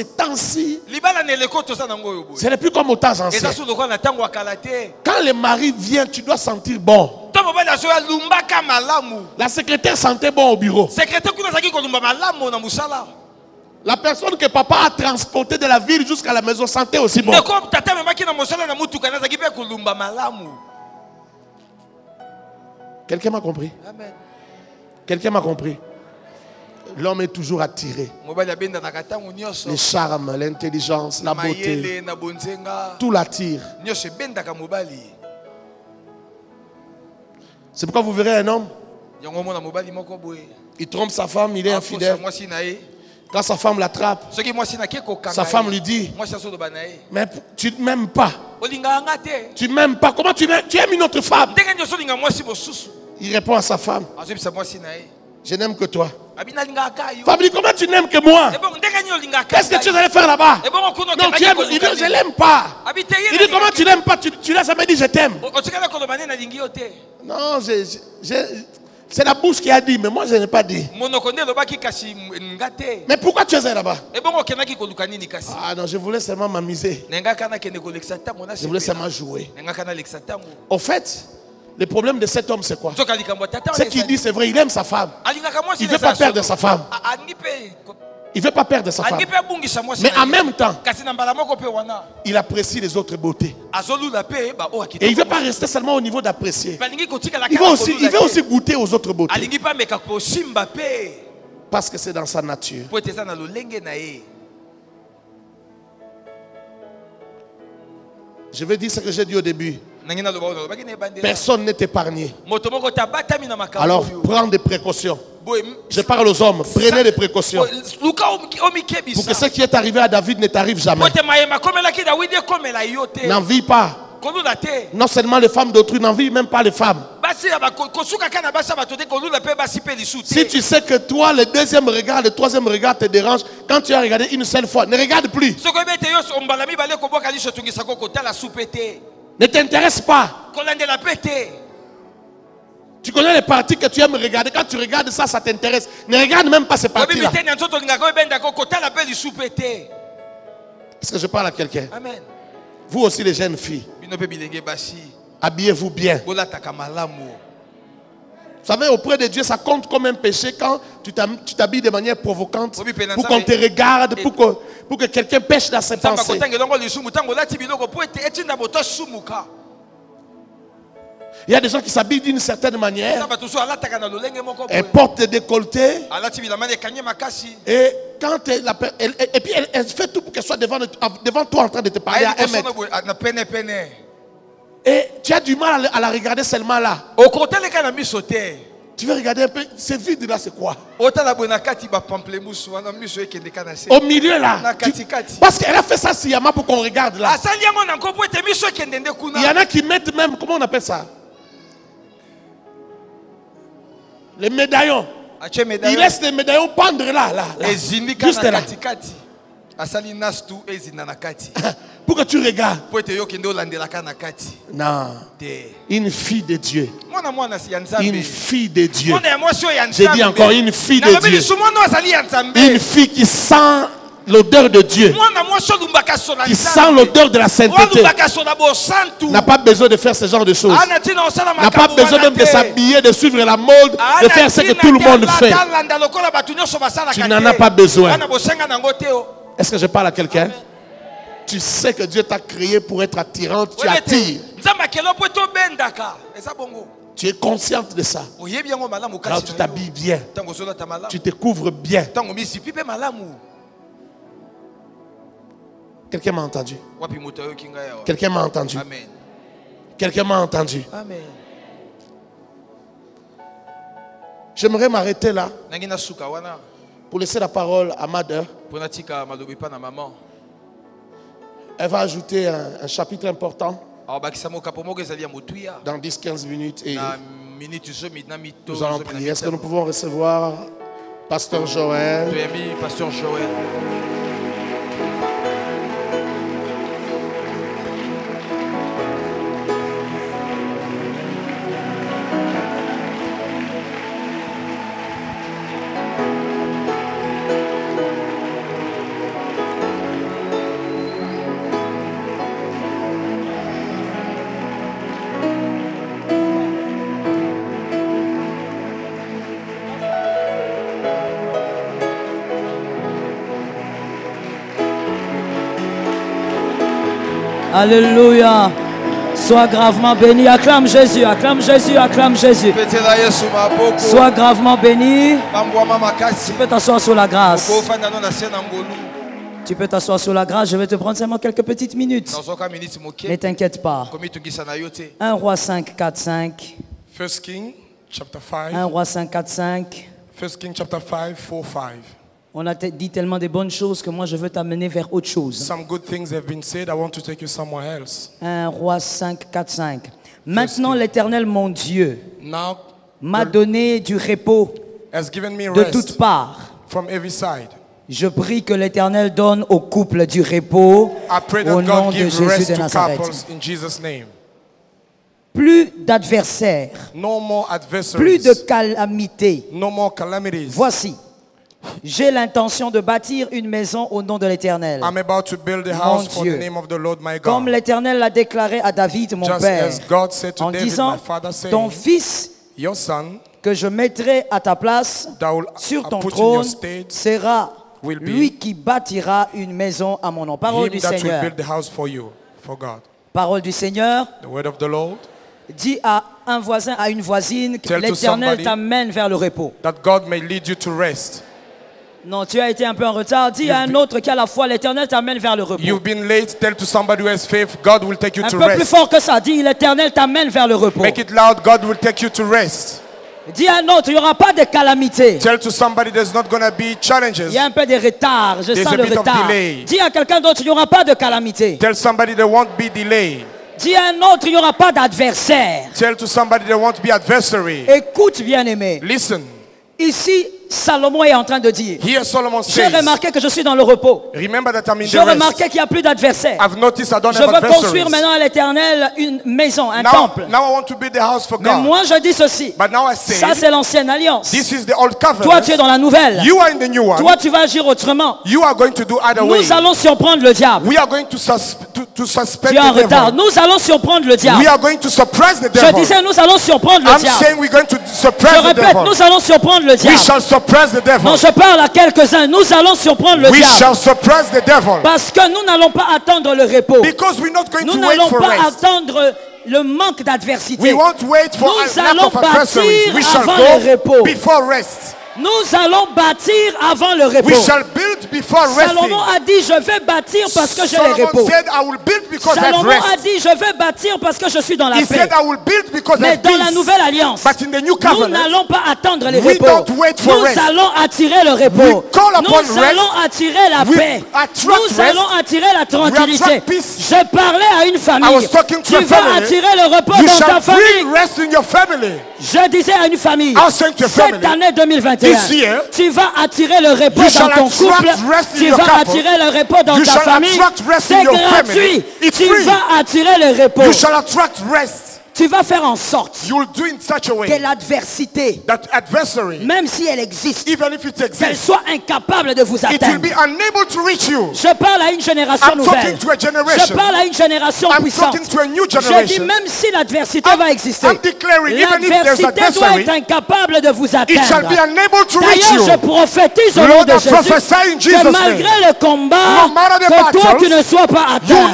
temps-ci, ce n'est plus comme au temps ancien. Quand le mari vient, tu dois sentir bon. La secrétaire sentait bon au bureau. La personne que papa a transportée de la ville jusqu'à la maison sentait aussi bon. Quelqu'un m'a compris? Amen. Quelqu'un m'a compris? L'homme est toujours attiré. Le charme, l'intelligence, la beauté, tout l'attire. C'est pourquoi vous verrez un homme, il trompe sa femme, il est infidèle. Quand sa femme l'attrape, sa femme lui dit, mais tu ne m'aimes pas. Tu ne m'aimes pas. Comment tu aimes une autre femme? Il répond à sa femme, je n'aime que toi. Femme dit, comment tu n'aimes que moi? Qu'est-ce que tu allais faire là-bas? Non, tu aimes. Il dit, je ne l'aime pas. Il dit, comment tu n'aimes pas? Tu n'as jamais dit je t'aime. Non, c'est la bouche qui a dit, mais moi je n'ai pas dit. Mais pourquoi tu es là-bas? Ah non, je voulais seulement m'amuser. Je voulais seulement jouer. Au fait, le problème de cet homme, c'est quoi? C'est qu'il dit, c'est vrai, il aime sa femme. Il ne veut pas perdre sa femme. Il ne veut pas perdre sa femme. Mais en même temps, il apprécie les autres beautés. Et il ne veut pas rester seulement au niveau d'apprécier. Il veut aussi goûter aux autres beautés. Parce que c'est dans sa nature. Je vais dire ce que j'ai dit au début. Personne n'est épargné. Alors prends des précautions. Je parle aux hommes, prenez des précautions pour que ce qui est arrivé à David ne t'arrive jamais. N'envie pas. Non seulement les femmes d'autrui, n'envie même pas les femmes. Si tu sais que toi, le deuxième regard, le troisième regard te dérange, quand tu as regardé une seule fois, ne regarde plus. Ne t'intéresse pas. Tu connais les parties que tu aimes regarder. Quand tu regardes ça, ça t'intéresse. Ne regarde même pas ces parties-là. Est-ce que je parle à quelqu'un? Amen. Vous aussi les jeunes filles, habillez-vous bien. Vous savez, auprès de Dieu, ça compte comme un péché quand tu t'habilles de manière provocante pour qu'on te regarde, pour que quelqu'un pêche dans ses pensées. Il y a des gens qui s'habillent d'une certaine manière et portent des décolletés. Et quand et puis elle fait tout pour qu'elle soit devant toi en train de te parler à 1 mètre. Et tu as du mal à la regarder seulement là. Tu veux regarder un peu, c'est vide là, c'est quoi? Au milieu là. Parce qu'elle a fait ça sciemment pour qu'on regarde là. Il y en a qui mettent même, comment on appelle ça? Les médaillons. Il laisse les médaillons pendre là. Juste là. Pour que tu regardes. Non. Une fille de Dieu. Une fille de Dieu. J'ai dit encore une fille de Dieu. Une fille qui sent l'odeur de Dieu, qui sent l'odeur de la sainteté, n'a pas besoin de faire ce genre de choses. N'a pas besoin même de s'habiller, de suivre la mode, de faire ce que tout le monde fait. Tu n'en as pas besoin. Est-ce que je parle à quelqu'un? Tu sais que Dieu t'a créé pour être attirante, tu attires. Tu es consciente de ça. Alors tu t'habilles bien, tu te couvres bien. Quelqu'un m'a entendu? Quelqu'un m'a entendu? Quelqu'un m'a entendu? Amen. J'aimerais m'arrêter là pour laisser la parole à Mother. Elle va ajouter un chapitre important dans 10-15 minutes et nous allons prier. Est-ce que nous pouvons recevoir Pasteur Joël? Pasteur Joël. Alléluia. Sois gravement béni. Acclame Jésus, acclame Jésus, acclame Jésus. Sois gravement béni. Tu peux t'asseoir sur la grâce. Tu peux t'asseoir sur la grâce. Je vais te prendre seulement quelques petites minutes. Ne t'inquiète pas. 1 Roi 5, 4, 5. 1 King, chapter 5. 1 Roi 5, 4, 5. 1 King, chapter 5, 4, 5. On a dit tellement de bonnes choses que moi je veux t'amener vers autre chose. Some good things have been said. I want to take you somewhere else. 1 Roi 5, 4, 5. Maintenant l'Éternel mon Dieu m'a donné du repos de toutes parts. From every side. Je prie que l'Éternel donne au couple du repos au nom de Jésus de Nazareth. Plus d'adversaires, plus de calamités. Voici. J'ai l'intention de bâtir une maison au nom de l'Éternel. Mon Dieu, comme l'Éternel l'a déclaré à David, mon père, en disant, ton fils que je mettrai à ta place sur ton trône sera lui qui bâtira une maison à mon nom. Parole du Seigneur. Parole du Seigneur. Dis à un voisin, à une voisine, que l'Éternel t'amène vers le repos. Non, tu as été un peu en retard. Dis à un autre qui a la foi, l'Éternel t'amène vers le repos. You've been late. Tell to somebody who has faith, God will take you to rest. Un peu plus fort que ça. Dis, l'Éternel t'amène vers le repos. Make it loud. God will take you to rest. Dis à un autre, il n'y aura pas de calamité. Tell to somebody there's not going to be challenges. Il y a un peu de retard. Je sens le retard. Dis à quelqu'un d'autre, il n'y aura pas de calamité. Tell somebody there won't be delay. Dis à un autre, il n'y aura pas d'adversaire. Tell to somebody there won't be adversary. Écoute, bien-aimé. Listen. Ici, Salomon est en train de dire, j'ai remarqué que je suis dans le repos. J'ai remarqué qu'il n'y a plus d'adversaires. Je veux construire maintenant à l'Éternel une maison, un temple. Mais moi je dis ceci, ça c'est l'ancienne alliance. Toi tu es dans la nouvelle. Toi tu vas agir autrement. Nous allons surprendre le diable. Tu es en retard. Nous allons surprendre le diable. Je disais nous allons surprendre le diable. Je répète, nous allons surprendre le diable. Non, je parle à quelques-uns. Nous allons surprendre le diable. Parce que nous n'allons pas attendre le repos. Nous n'allons pas attendre le manque d'adversité. Nous allons bâtir avant le repos. Nous allons bâtir avant le repos. Salomon a dit, je vais bâtir parce que j'ai le repos. Salomon a dit, je vais bâtir parce que je suis dans la paix. Mais dans la nouvelle alliance, nous n'allons pas attendre le repos. Nous allons attirer le repos. Nous allons attirer la paix. Nous allons attirer la tranquillité. Je parlais à une famille. Tu vas attirer le repos dans ta famille. Je disais à une famille, cette année 2021, tu vas attirer le repos dans ton couple, tu vas attirer le repos dans ta famille, c'est gratuit, tu vas attirer le repos. Tu vas faire en sorte que l'adversité, même si elle existe, qu'elle soit incapable de vous atteindre. Je parle à une génération nouvelle. Je parle à une génération puissante. Je dis même si l'adversité va exister, l'adversité doit être incapable de vous atteindre. D'ailleurs, je prophétise au nom de Jésus que malgré le combat, que toi tu ne sois pas atteint.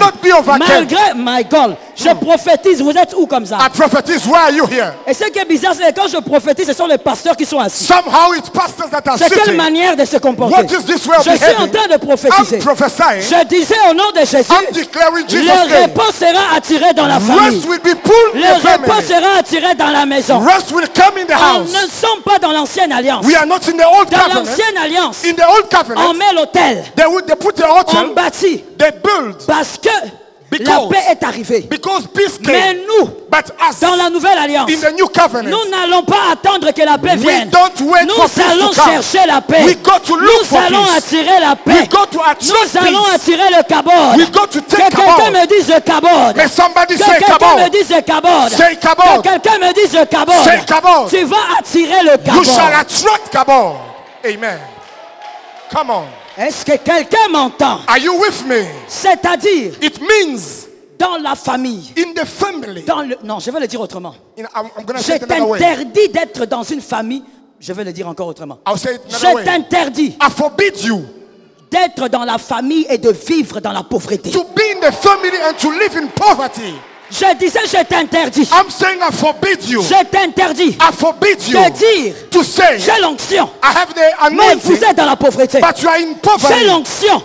Malgré, my God, je prophétise, vous êtes où comme ça? I prophetise, where are you here? Et ce qui est bizarre, c'est que quand je prophétise, ce sont les pasteurs qui sont assis. Somehow it's pastors that are sitting. C'est quelle manière de se comporter? What is this way of behaving? Je suis en train de prophétiser. I'm prophesying. Je disais au nom de Jésus, le repos sera attiré dans la famille. Rest will be pulled in the family. Le repos sera attiré dans la maison. Rest will come in the house. On ne sommes pas dans l'ancienne alliance. We are not in the old covenant. Dans l'ancienne alliance, in the old covenant, on met l'autel. They put the hotel. On bâtit. They build. Parce que la paix est arrivée. Peace came. Mais nous, dans la nouvelle alliance, nous n'allons pas attendre que la paix vienne. Nous allons chercher la paix. Nous allons attirer la paix. Nous allons attirer le kabod. Que quelqu'un me dise le kabod. Que quelqu'un me dise le kabod. Que quelqu'un me dise le kabod. Tu vas attirer le kabod. You shall attract kabod. Amen. Come on. Est-ce que quelqu'un m'entend? Are you with me? C'est-à-dire, it means dans la famille. In the family. Non, je vais le dire autrement. Je t'interdis d'être dans une famille. Je vais le dire encore autrement. I'll say it je t'interdis. I forbid you d'être dans la famille et de vivre dans la pauvreté. To be in the family and to live in poverty. Je disais, je t'interdis. I'm saying I forbid you. Je t'interdis. I forbid you. De dire. To say. J'ai l'onction. I have the anointing. Mais vous êtes dans la pauvreté. But you are in poverty. J'ai l'onction.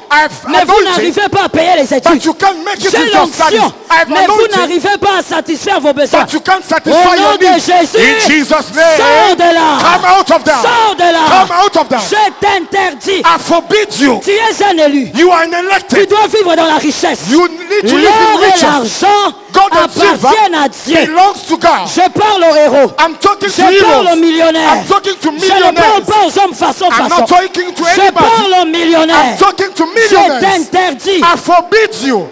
Mais vous n'arrivez pas à payer les études. But you can't make it J'ai l'onction. Mais vous n'arrivez pas à satisfaire vos besoins. But you can't satisfy your your needs. Jésus, in Jesus' name. Sors de là. Come out of that. Sors de là. Come out of that. Je t'interdis. I forbid you. Tu es un élu. You are an elected. Tu dois vivre dans la richesse. You need to live in riches. L'argent appartiennent à Dieu. Belongs to God. Je parle aux héros. I'm talking to je parle aux millionnaires. I'm talking to millionaires. Je ne parle pas aux hommes façon. I'm not talking to anybody. Je parle aux millionnaires. I'm talking to millionaires. Je t'interdis. I forbid you.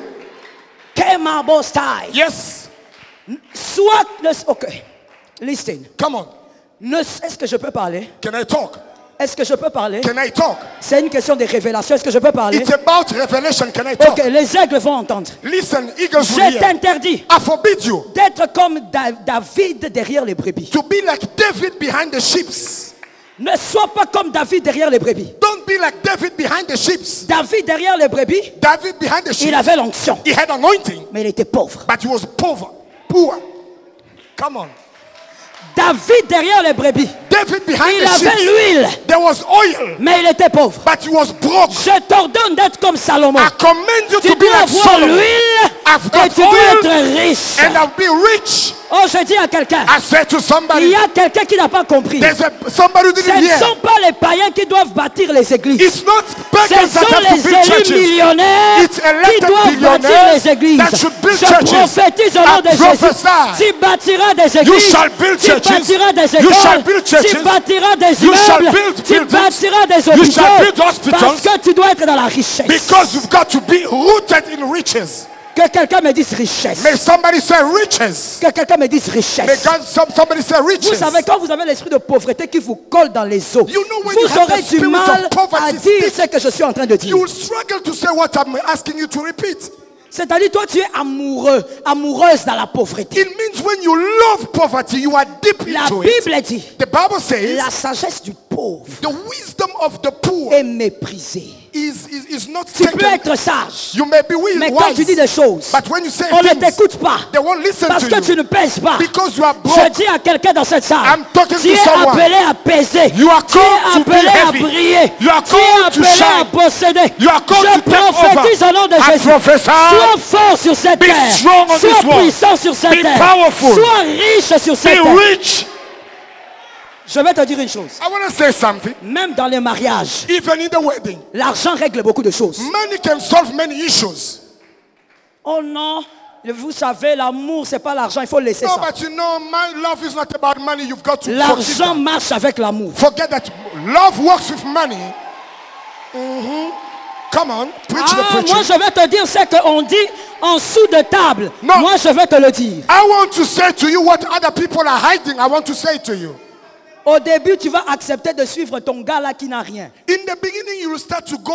Yes. Soit. Ok. Listen. Come on. Est-ce que je peux parler? Can I talk? Est-ce que je peux parler? Can I talk? C'est une question de révélation. Est-ce que je peux parler? It's about revelation. Can I talk? Ok, les aigles vont entendre. Listen, eagles will hear. Je t'interdis. I forbid you. D'être comme David derrière les brebis. To be like David behind the sheep. Ne sois pas comme David derrière les brebis. Don't be like David behind the sheep. David derrière les brebis. David behind the sheep. Il avait l'onction. He had anointing. Mais il était pauvre. But he was poor. Come on. David derrière les brebis. David behind il avait l'huile. There was oil. Mais il était pauvre. But he was broke. Je t'ordonne d'être comme Salomon. I command you tu to be like Solomon. Et tu dois être riche. And I'll be rich. Oh, je dis à quelqu'un. I said to somebody. Il y a quelqu'un qui n'a pas compris. Somebody who didn't hear. Ce ne sont pas les païens qui doivent bâtir les églises. It's not pagans that have to build churches. Ce sont les élus millionnaires qui doivent bâtir les églises. Je prophétise au nom de Jésus. Tu bâtiras des églises. Tu bâtiras des écoles. Tu bâtiras des immeubles. Tu bâtiras des hôpitaux. Parce que tu dois être dans la richesse. Because you've got to be rooted in riches. Que quelqu'un me dise richesse. May somebody say riches. Que quelqu'un me dise richesse. May somebody say riches. Vous savez, quand vous avez l'esprit de pauvreté qui vous colle dans les os, vous aurez du mal à dire ce que je suis en train de dire. You will struggle to say what I'm asking you to repeat. C'est-à-dire, toi, tu es amoureux, amoureuse dans la pauvreté. It means when you love poverty, you are deep into it. La Bible dit, the Bible says, la sagesse du pauvre, the wisdom of the poor, est méprisée. Is not tu taken. peux être sage, you may be mais wise, quand tu dis des choses, but when you say on things, ne t'écoute pas. They won't listen parce to que you. Tu ne pèses pas. Because you are broke. Je dis à quelqu'un dans cette salle, I'm talking tu es to someone. appelé à peser. You are tu es appelé à heavy. briller. You are tu es appelé to shine. à posséder. You are je prophétise au nom de Jésus. Sois fort sur cette be terre. strong on Sois this world. puissant sur cette be terre. Powerful. Sois riche sur cette be terre. Rich. Je vais te dire une chose. I want to say something. Même dans les mariages, even in the wedding, l'argent règle beaucoup de choses. Money can solve many issues. Oh non, vous savez, l'amour c'est pas l'argent, il faut laisser ça. But you know, love is not about money. You've got to l'argent marche avec l'amour. Forget that. Love works with money. Come on, preach the preaching. Moi je vais te dire ce qu'on dit en dessous de table. No. Moi je vais te le dire. I want to say to you what other people are hiding. I want to say to you. Au début, tu vas accepter de suivre ton gars là qui n'a rien. In the beginning, you will start to go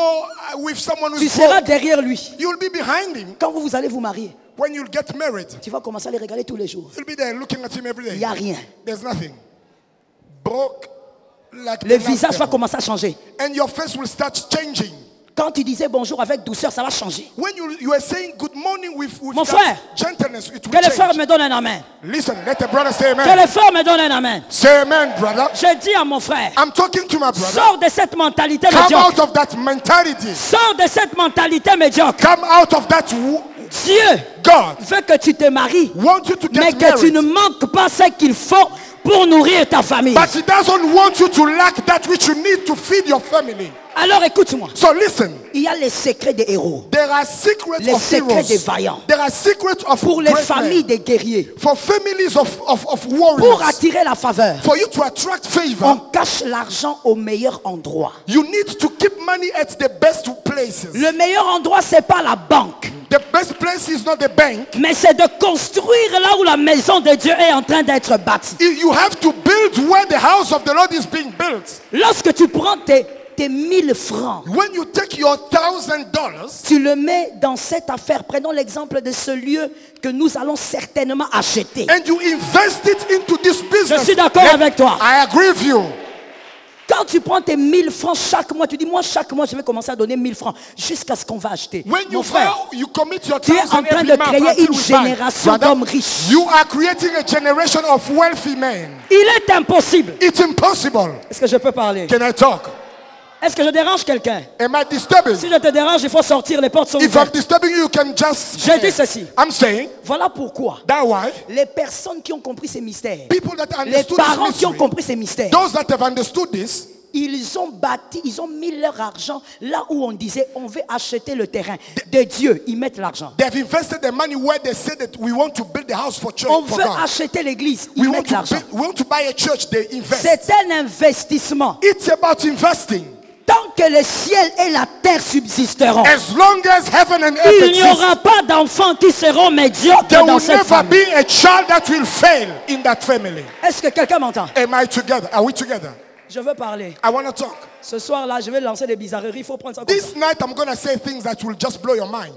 with someone who's tu seras derrière lui. You will be behind him. Quand vous allez vous marier, when you'll get married, tu vas commencer à les regarder tous les jours. You'll be there looking at him every day. Il n'y a rien. There's nothing. Broke like le visage va commencer à changer. And your face will start changing. Quand tu disais bonjour avec douceur, ça va changer. When you are saying good morning with mon frère, gentleness, it will que les frères me donnent un amen. Listen, let the brother say amen. Que les frères me donnent un amen. Say amen, brother. Je dis à mon frère, I'm talking to my brother. Sors de cette mentalité Come médiocre. Out of that mentality. Sors de cette mentalité médiocre. Come out of that. Dieu God veut que tu te maries, want you to get mais que married. Tu ne manques pas ce qu'il faut pour nourrir ta famille. But he doesn't want you to lack that which you need to feed your family. Alors écoute-moi. So listen. Il y a les secrets des héros. There are secrets les of secrets heroes. des vaillants. There are secrets of pour les familles des guerriers. For families of warriors. Pour attirer la faveur. For you to attract favor. On cache l'argent au meilleur endroit. You need to keep money at the best places. Le meilleur endroit c'est pas la banque. The best place is not the bank. Mais c'est de construire là où la maison de Dieu est en train d'être bâtie. You have to build where the house of the Lord is being built. Lorsque tu prends tes 1000 francs, when you take your $1,000, tu le mets dans cette affaire. Prenons l'exemple de ce lieu que nous allons certainement acheter. And you invest it into this business. Je suis d'accord avec toi. I agree with you. Quand tu prends tes 1000 francs chaque mois, tu dis, moi, chaque mois, je vais commencer à donner 1000 francs jusqu'à ce qu'on va acheter. Mon frère, tu es en train de créer une génération d'hommes riches. You are creating a generation of wealthy men. Il est impossible. It's impossible. Est-ce que je peux parler? Can I talk? Est-ce que je dérange quelqu'un? Am I disturbing? Si je te dérange, il faut sortir, les portes sont ouvertes. If I'm disturbing you, you can just... Je dis ceci. I'm saying, voilà pourquoi that why, les personnes qui ont compris ces mystères, les parents qui ont compris ces mystères, those that have understood this, ils ont bâti, ils ont mis leur argent là où on disait on veut acheter le terrain de Dieu. Ils mettent l'argent. They have invested their money where they said that we want to build the house for church. On veut acheter l'église. Ils mettent l'argent. We want to buy a church. They invest. C'est un investissement. It's about investing. Tant que le ciel et la terre subsisteront, as long as heaven and earth il n'y aura pas d'enfants qui seront médiocres dans cette famille. There will never be a child that will fail in that family. Est-ce que quelqu'un m'entend? Am I together? Are we together? Je veux parler. I want to talk. Ce soir-là, je vais lancer des bizarreries. Il faut prendre ça. This night, I'm going to say things that will just blow your mind.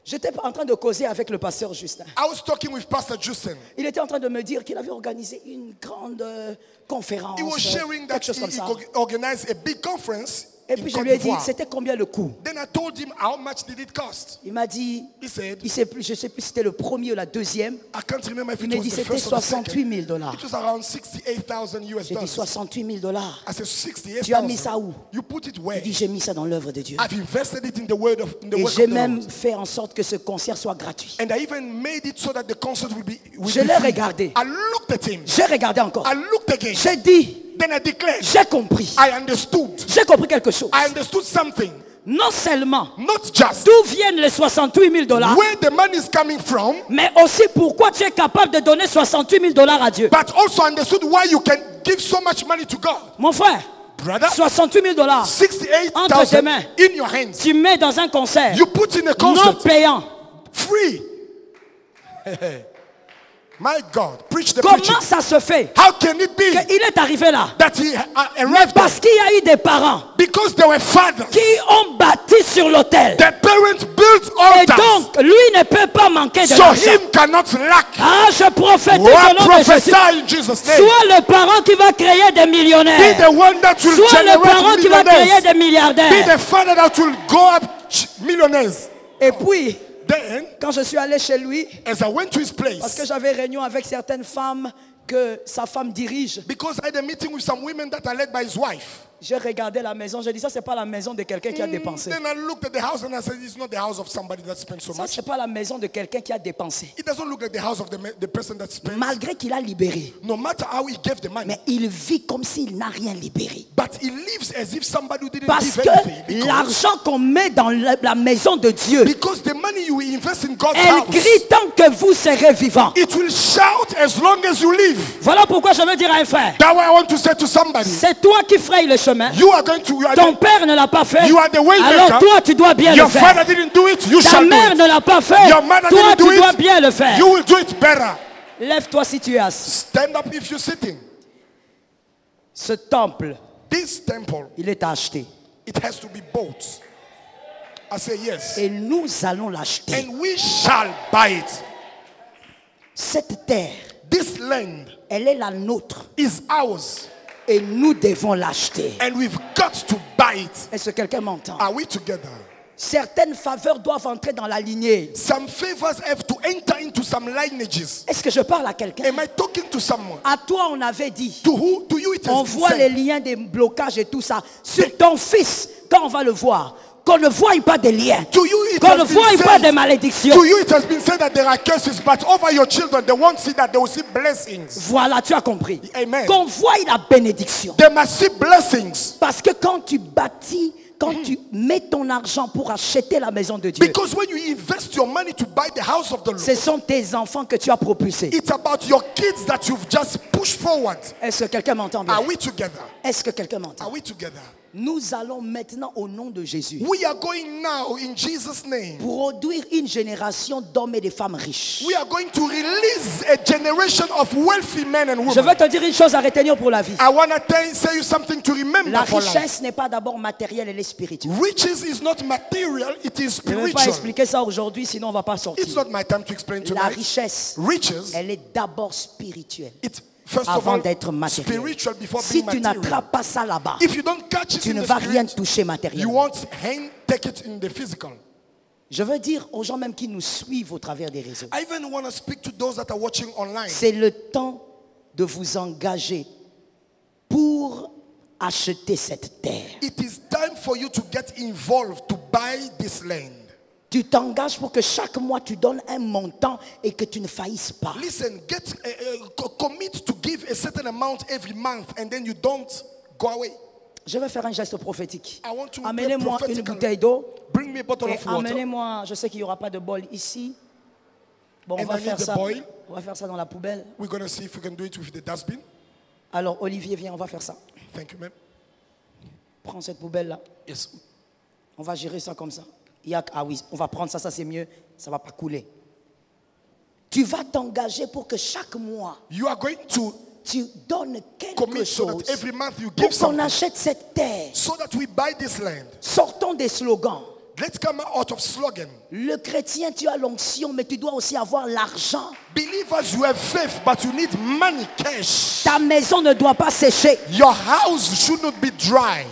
J'étais en train de causer avec le pasteur Justin. I was talking with Pastor Justin. Il était en train de me dire qu'il avait organisé une grande conférence. He was sharing that he organized a big conference. Et puis je lui ai dit, c'était combien le coût? Then I told him how much did it cost. Il m'a dit, he said, je ne sais plus si c'était le premier ou la deuxième. I can't remember if il m'a dit c'était $68,000. It was around $68,000 US. J'ai dit $68,000. I said 68,000. Tu as mis ça où? You put it where? Il dit j'ai mis ça dans l'œuvre de Dieu. I've invested it in the word of in the Et j'ai même fait en sorte que ce concert soit gratuit. And I even made it so that the concert will be. Je l'ai regardé. I looked at him. J'ai regardé encore. I looked again. J'ai dit. Then I declared, j'ai compris. I understood. J'ai compris quelque chose. I understood something. Non seulement not just d'où viennent les $68,000, where the money is coming from, mais aussi pourquoi tu es capable de donner $68,000 à Dieu. But also understood why you can give so much money to God. Mon frère, brother, $68,000 entre tes mains, in your hands. Tu mets dans un concert, you put in a concert, non payant, free. My God, preach the Comment preaching. Ça se fait? How can it be qu'il est arrivé là? That he arrived parce qu'il y a eu des parents because there were fathers qui ont bâti sur l'autel. The parents built altars. Et donc, lui ne peut pas manquer de so him cannot lack. Ah, je prophétise au nom de Jésus. In Jesus' name. Soit le parent qui va créer des millionnaires. Be the one that will soit le parent qui va créer des milliardaires. Be the father that will go up millionaires. Et puis, then, quand je suis allé chez lui, as I went to his place, parce que j'avais réunion avec certaines femmes que sa femme dirige. Because I had a meeting with some women that are led by his wife. J'ai regardé la maison, j'ai dit ça c'est pas la maison de quelqu'un qui a dépensé. Then I looked at the house and I said it's not the house of somebody that spent so much. Ça c'est pas la maison de quelqu'un qui a dépensé. It doesn't look like the house of the person that spent. Malgré qu'il a libéré. No matter how he gave the money. Mais il vit comme s'il n'a rien libéré. But he lives as if somebody didn't parce give que anything. l'argent qu'on met dans la maison de Dieu. Because the money you invest in God's elle house. crie tant que vous serez vivant. It will shout as long as you live. Voilà pourquoi je veux dire à un frère. That way I want to say to somebody. C'est toi qui fraye le chemin. You are going to. Ton père ne l'a pas fait. You are the way alors maker. toi tu dois bien Your le faire. father didn't do it. You ta shall mère do it. ne l'a pas fait. Your mother toi didn't do tu dois it. bien le faire. You will do it better. Lève-toi si tu es assis. Stand up if you're sitting. Ce temple, this temple, il est acheté. It has to be bought. I say yes. Et nous allons l'acheter. And we shall buy it. Cette terre, this land, elle est la nôtre. Is ours. Et nous devons l'acheter. And we've got to buy it. Est-ce que quelqu'un m'entend? Are we together? Certaines faveurs doivent entrer dans la lignée. Some favors have to enter into some lineages. Est-ce que je parle à quelqu'un? Am I talking to someone? À toi on avait dit. To who? To you it has on been voit said. Les liens des blocages et tout ça sur ton fils quand on va le voir. Qu'on ne voie pas de liens. Qu'on ne voie pas de malédictions. To you it has been said that there are curses, but over your children they won't see that, they will see blessings. Voilà, tu as compris. Amen. Qu'on voie la bénédiction. They must see blessings. Parce que quand tu bâtis, quand tu mets ton argent pour acheter la maison de Dieu, because when you invest your money to buy the house of the Lord, ce sont tes enfants que tu as propulsés. It's about your kids that you've just pushed forward. Est-ce que quelqu'un m'entend bien? Are we together? Est-ce que quelqu'un m'entend? Are we together? Nous allons maintenant au nom de Jésus. We are going now in Jesus' name. Produire une génération d'hommes et de femmes riches. We are going to release a generation of wealthy men and women. Je veux te dire une chose à retenir pour la vie. I want to say you something to remember. La for life. richesse n'est pas d'abord matérielle, elle est spirituelle. Riches is not material, it is spiritual. Je ne vais pas expliquer ça aujourd'hui, sinon on va pas sortir. It's not my time to explain tonight. La richesse, riches, elle est d'abord spirituelle. avant d'être matériel. Si tu n'attrapes pas ça là-bas, tu ne vas rien toucher matériellement. Je veux dire aux gens même qui nous suivent au travers des réseaux, c'est le temps de vous engager pour acheter cette terre. It is time for you to get involved to buy this land. Tu t'engages pour que chaque mois tu donnes un montant et que tu ne faillisses pas. Listen, commit to give a certain amount every month and then you don't go away. Je vais faire un geste prophétique. Amenez-moi une bouteille d'eau. Bring me a bottle of water. Amenez-moi, je sais qu'il n'y aura pas de bol ici. Bon, on va faire ça. On va faire ça dans la poubelle. We're going to see if we can do it with the dustbin. Alors Olivier, viens, on va faire ça. Thank you, ma'am. Prends cette poubelle là. Yes. On va gérer ça comme ça. Ah oui, on va prendre ça, ça c'est mieux. Ça va pas couler. Tu vas t'engager pour que chaque mois, you are going to tu donnes quelque chose so that every month you pour give qu'on achète cette terre. So that we buy this land. Sortons des slogans. Let's come out of slogan. Le chrétien, tu as l'onction, mais tu dois aussi avoir l'argent. Believers, you have faith, but you need money, cash. Ta maison ne doit pas sécher. Your house should not be dry.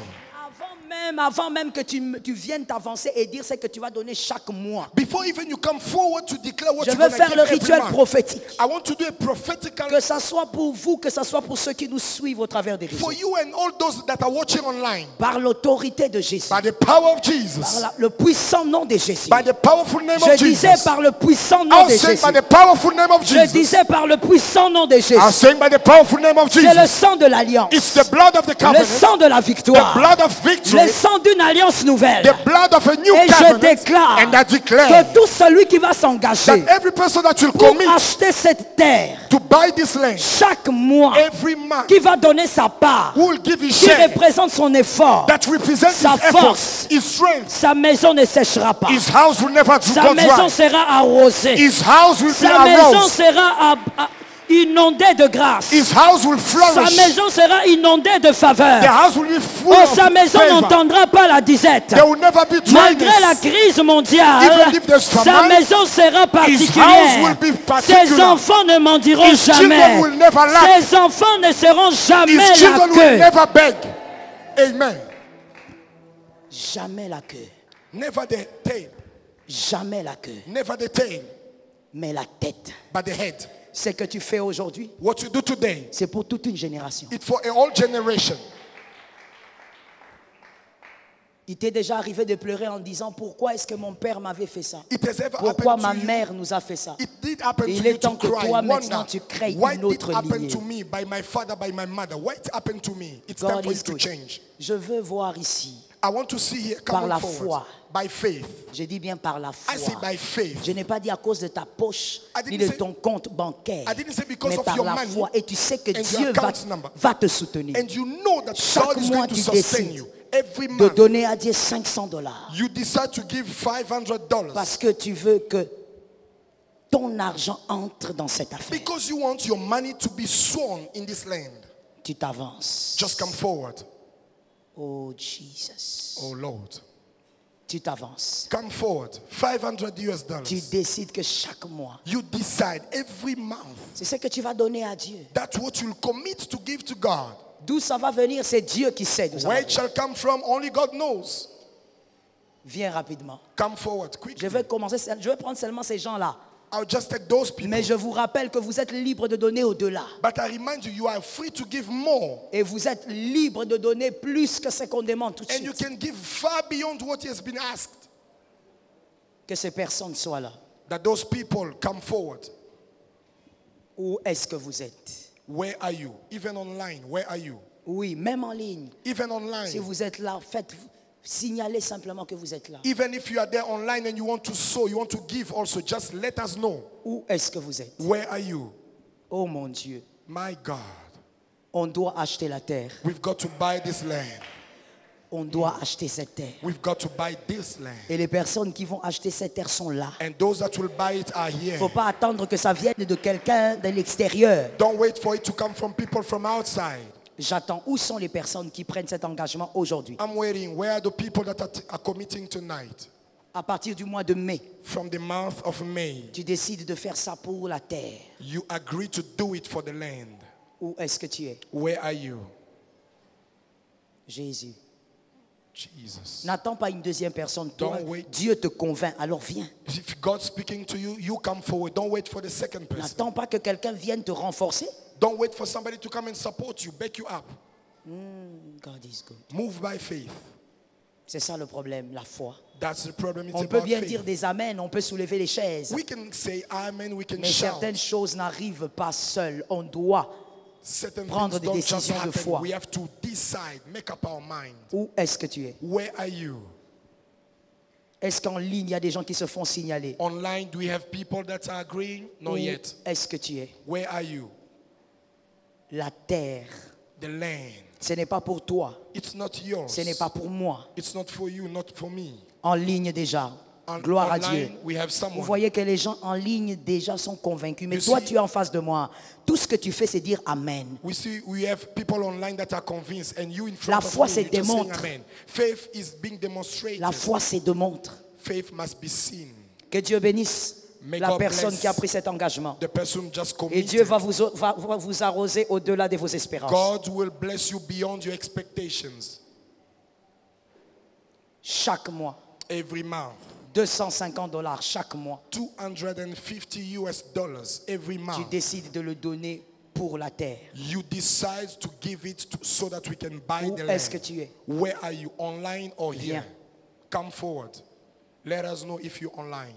Avant même que tu viennes t'avancer et dire ce que tu vas donner chaque mois. Before even you come forward to declare what je veux faire le rituel prophétique. I want to do a prophetical. Que ça soit pour vous, que ça soit pour ceux qui nous suivent au travers des réseaux. For you and all those that are watching online. Par l'autorité de Jésus. By the power of Jesus. Par le puissant nom de Jésus. By the powerful name of Jesus. Je disais par le puissant nom de Jésus. By the powerful name of Jesus. Je disais par le puissant nom de Jésus. I'm saying by the powerful name of Jesus. C'est le sang de l'alliance. It's the blood of the covenant. Le sang de la victoire. The blood of victory. Le sang d'une alliance nouvelle. The blood of a new et covenant. Je déclare and I declare que tout celui qui va s'engager pour acheter cette terre to buy this land, chaque mois, every month, qui va donner sa part, qui représente son effort, sa force, his strength, sa maison ne séchera pas, his house will never sa maison sera arrosée, his house will sa maison sera inondée de grâce. His house will flourish. Sa maison sera inondée de faveur. The house will be full of sa maison n'entendra pas la disette. There will never be malgré la crise mondiale, sa maison sera particulière. Ses enfants ne mendiront jamais. Ses enfants ne seront jamais la queue. Amen. Jamais la queue. Never the tail. Jamais la queue. Never the tail. Mais la tête. But the head. Ce que tu fais aujourd'hui, what you do today, c'est pour toute une génération. It's for a whole generation. Il t'est déjà arrivé de pleurer en disant pourquoi est-ce que mon père m'avait fait ça? Pourquoi ma mère nous a fait ça? Et il est temps que toi maintenant tu crées une autre lignée. Je veux voir ici. I want to see here, par la foi. By faith. Je dis bien par la foi. I say by faith. Je n'ai pas dit à cause de ta poche ni de ton compte bancaire, mais par la foi. Et tu sais que Dieu va te soutenir. And you know that chaque mois tu décides de donner à Dieu $500. You decide to give $500. Parce que tu veux que ton argent entre dans cette affaire. Because you want your money to be sown in this land. Tu t'avances. Just come forward. Oh Jesus. Oh Lord. Tu t'avances. Come forward. $500. Tu décides que chaque mois. You decide every month. C'est ce que tu vas donner à Dieu. That's what you'll commit to give to God. D'où ça va venir, c'est Dieu qui sait. Where it shall come from, only God knows. Viens rapidement. Come forward quickly. Je vais prendre seulement ces gens-là. I'll just take those people. Mais je vous rappelle que vous êtes libre de donner au-delà. But I remind you, you are free to give more. Et vous êtes libre de donner plus que ce qu'on demande tout de suite. And you can give far beyond what has been asked. Que ces personnes soient là. That those people come forward. Où est-ce que vous êtes? Where are you? Even online, where are you? Oui, même en ligne. Even online. Si vous êtes là, signalez simplement que vous êtes là. Even if you are there online and you want to sow, you want to give also, just let us know. Où est-ce que vous êtes? Where are you? Oh mon Dieu. My God. On doit acheter la terre. We've got to buy this land. On doit acheter cette terre. We've got to buy this land. Et les personnes qui vont acheter cette terre sont là. And those that will buy it are here. Faut pas attendre que ça vienne de quelqu'un de l'extérieur. Don't wait for it to come from people from outside. J'attends. Où sont les personnes qui prennent cet engagement aujourd'hui? I'm waiting. Where are the people that are committing tonight? À partir du mois de mai. From the month of May. Tu décides de faire ça pour la terre. You agree to do it for the land. Où est-ce que tu es? Where are you? Jésus. Jesus. N'attends pas une deuxième personne. Toi, Dieu te convainc, alors viens. If God's speaking to you, you come forward. Don't wait for the second person. N'attends pas que quelqu'un vienne te renforcer. Don't wait for somebody to come and support you, back you up. God is good. Move by faith. C'est ça le problème, la foi. That's the problem. On peut bien dire des amens, on peut soulever les chaises. We can say amen, we can mais shout. Certaines choses n'arrivent pas seules. On doit prendre des décisions de foi. We have to decide, make up our mind. Où est-ce que tu es? Where are you? Est-ce qu'en ligne, il y a des gens qui se font signaler? Online, do we have people that are agreeing? Not yet. Où est-ce que tu es? Where are you? La terre. The land. Ce n'est pas pour toi. It's not yours. Ce n'est pas pour moi. It's not for you, not for me. En ligne déjà. Gloire online, à Dieu. Vous voyez que les gens en ligne déjà sont convaincus. Mais toi, tu es en face de moi. Tout ce que tu fais, c'est dire Amen. La foi se démontre. La foi se démontre. Que Dieu bénisse la personne qui a pris cet engagement. Et Dieu va vous arroser au-delà de vos espérances. God will bless you beyond your expectations. Chaque mois. Every month. $250 chaque mois. $250 every month. Tu décides de le donner pour la terre. You decide to give it so that we can buy the land. Où est-ce que tu es? Where are you, online or here? Viens. Come forward. Let us know if you're online.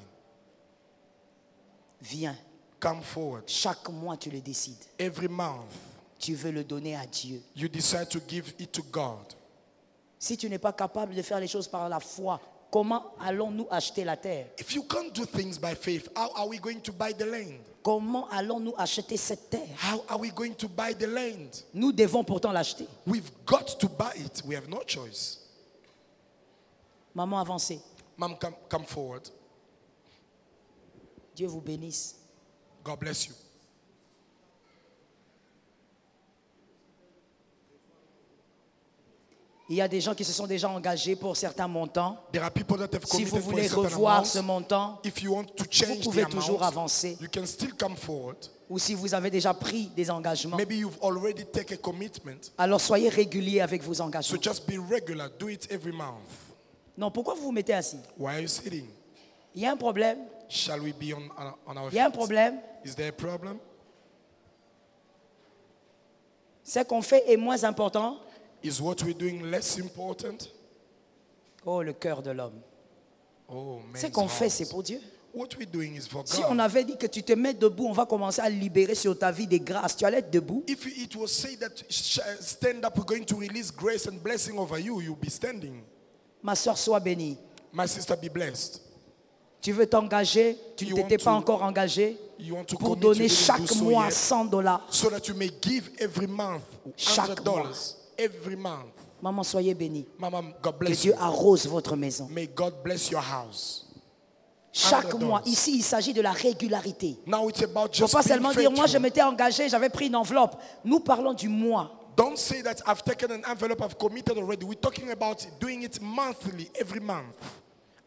Viens. Come forward. Chaque mois tu le décides. Every month. Tu veux le donner à Dieu. You decide to give it to God. Si tu n'es pas capable de faire les choses par la foi, comment allons-nous acheter la terre? If you can't do things by faith, how are we going to buy the land? Comment allons-nous acheter cette terre? How are we going to buy the land? Nous devons pourtant l'acheter. We've got to buy it. We have no choice. Maman, avancez. Mom, come forward. Dieu vous bénisse. God bless you. Il y a des gens qui se sont déjà engagés pour certains montants. Si vous for voulez revoir ce montant, vous pouvez toujours avancer. You can still come forward. Ou si vous avez déjà pris des engagements, Maybe you've already taken a commitment. Alors soyez réguliers avec vos engagements. So just be regular. Do it every month. Non, pourquoi vous vous mettez assis? Why are you sitting? Il y a un problème. Shall we be on our feet? Il y a un problème. Is there a problem? Ce qu'on fait est moins important. Is what we're doing less important? Oh, le cœur de l'homme. Oh, ce qu'on fait, c'est pour Dieu. What we're doing is for God. Si on avait dit que tu te mets debout, on va commencer à libérer sur ta vie des grâces. Tu allais être debout. If it was said that stand up, we're going to release grace and blessing over you, you'll be standing. Ma soeur, sois bénie. My sister, be blessed. Tu veux t'engager, tu ne t'étais pas encore engagé, pour donner chaque mois $100. So that you may give every month $100. Every month. Maman, soyez bénie. Mama, God bless que Dieu you. Arrose votre maison. May God bless your house. Chaque mois, ici, il s'agit de la régularité. Now it's about just faut pas seulement dire, moi je m'étais engagé, j'avais pris une enveloppe. Nous parlons du mois. Don't say that I've taken an envelope, I've committed already. We're talking about doing it monthly, every month.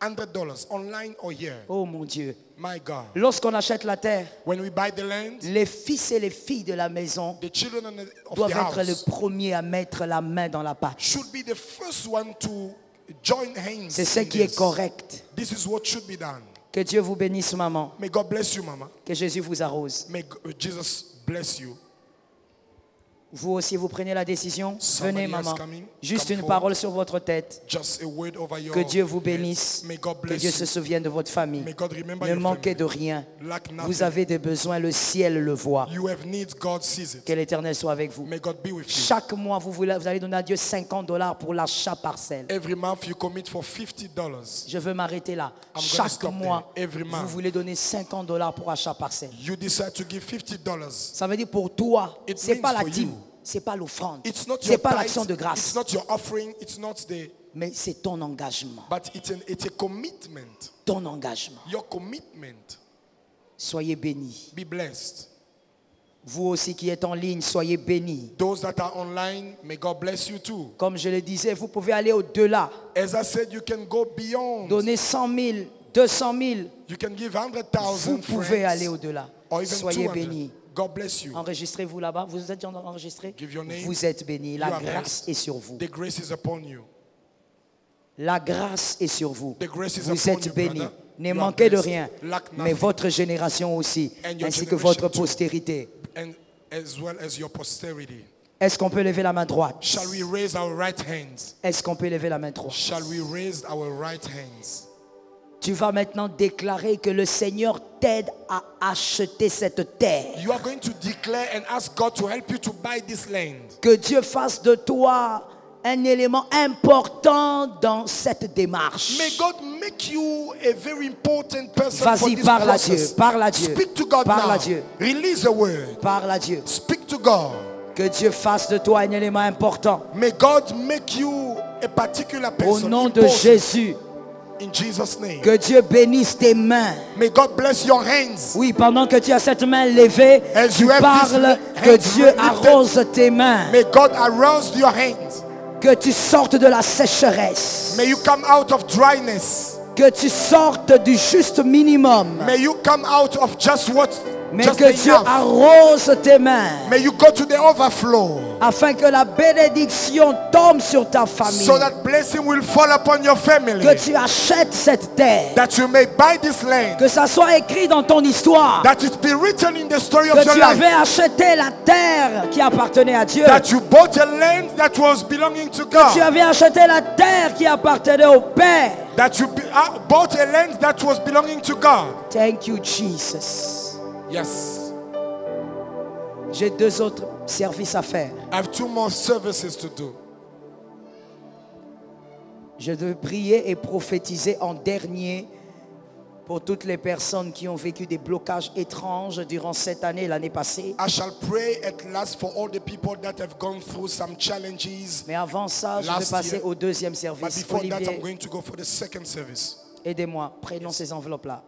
$100, online or here. Oh mon Dieu. My God. Lorsqu'on achète la terre, when we buy the land, les fils et les filles de la maison doivent être les premiers à mettre la main dans la pâte. Should be the first one to join hands. C'est ce qui est correct. This is what should be done. Que Dieu vous bénisse, maman. May God bless you, mama. Que Jésus vous arrose. May Jesus bless you. Vous aussi, vous prenez la décision. Venez, maman. Juste une parole sur votre tête. Que Dieu vous bénisse. Que Dieu se souvienne de votre famille. Ne manquez de rien. Vous avez des besoins, le ciel le voit. Que l'Éternel soit avec vous. Chaque mois, vous allez donner à Dieu $50 pour l'achat parcelle. Je veux m'arrêter là. Chaque mois, vous voulez donner $50 pour achat parcelle. Ça veut dire pour toi, ce n'est pas la dîme. Ce n'est pas l'offrande. Ce n'est pas l'action de grâce. Mais c'est ton engagement. It's a commitment. Ton engagement. Your commitment. Soyez bénis. Be blessed. Vous aussi qui êtes en ligne, soyez bénis. Those that are online, may God bless you too. Comme je le disais, vous pouvez aller au-delà. As I said, you can go beyond. Donner 100 000, 200 000. You can give 100,000. Vous pouvez aller au-delà. Soyez bénis. God bless you. Enregistrez-vous là-bas. Vous êtes enregistré. Vous êtes bénis. La grâce est sur vous. The grace is upon you. La grâce est sur vous. Vous êtes bénis. Ne manquez de rien. Mais votre génération aussi, ainsi que votre postérité. Est-ce qu'on peut lever la main droite? Shall we raise our right hands? Est-ce qu'on peut lever la main droite? Shall we raise our right hands? Tu vas maintenant déclarer que le Seigneur t'aide à acheter cette terre. You are going to declare and ask God to help you to buy this land. Que Dieu fasse de toi un élément important dans cette démarche. May God make you a very important person for Vas-y, this parle à process. Dieu, parle à Dieu. Speak to God parle now. à Dieu. Release a word. Parle à Dieu. Speak to God. Que Dieu fasse de toi un élément important. May God make you a particular person. Au nom de Jésus. In Jesus' name. Que Dieu bénisse tes mains. May God bless your hands. Oui, pendant que tu as cette main levée, tu parles que Dieu arrose tes mains. May God arouse your hands. Que tu sortes de la sécheresse. May you come out of dryness. Que tu sortes du juste minimum. May you come out of just what. Mais que Dieu arrose tes mains. May you go to the overflow. Afin que la bénédiction tombe sur ta famille. So that blessing will fall upon your family. Que tu achètes cette terre. That you may buy this land. Que ça soit écrit dans ton histoire. That it be written in the story of your life. Que tu avais acheté la terre qui appartenait à Dieu. That you bought a land that was belonging to God. Que tu avais acheté la terre qui appartenait au Père. That you bought a land that was belonging to God. Thank you, Jesus. Yes. J'ai 2 autres services à faire. I have 2 more services to do. Je dois prier et prophétiser en dernier pour toutes les personnes qui ont vécu des blocages étranges durant cette année et l'année passée. I shall pray at last for all the people that have gone through some challenges. Mais avant ça, je vais passer au 2e service. But before Olivier, that, I'm going to go for the 2nd service. Aidez-moi, prenons ces enveloppes-là.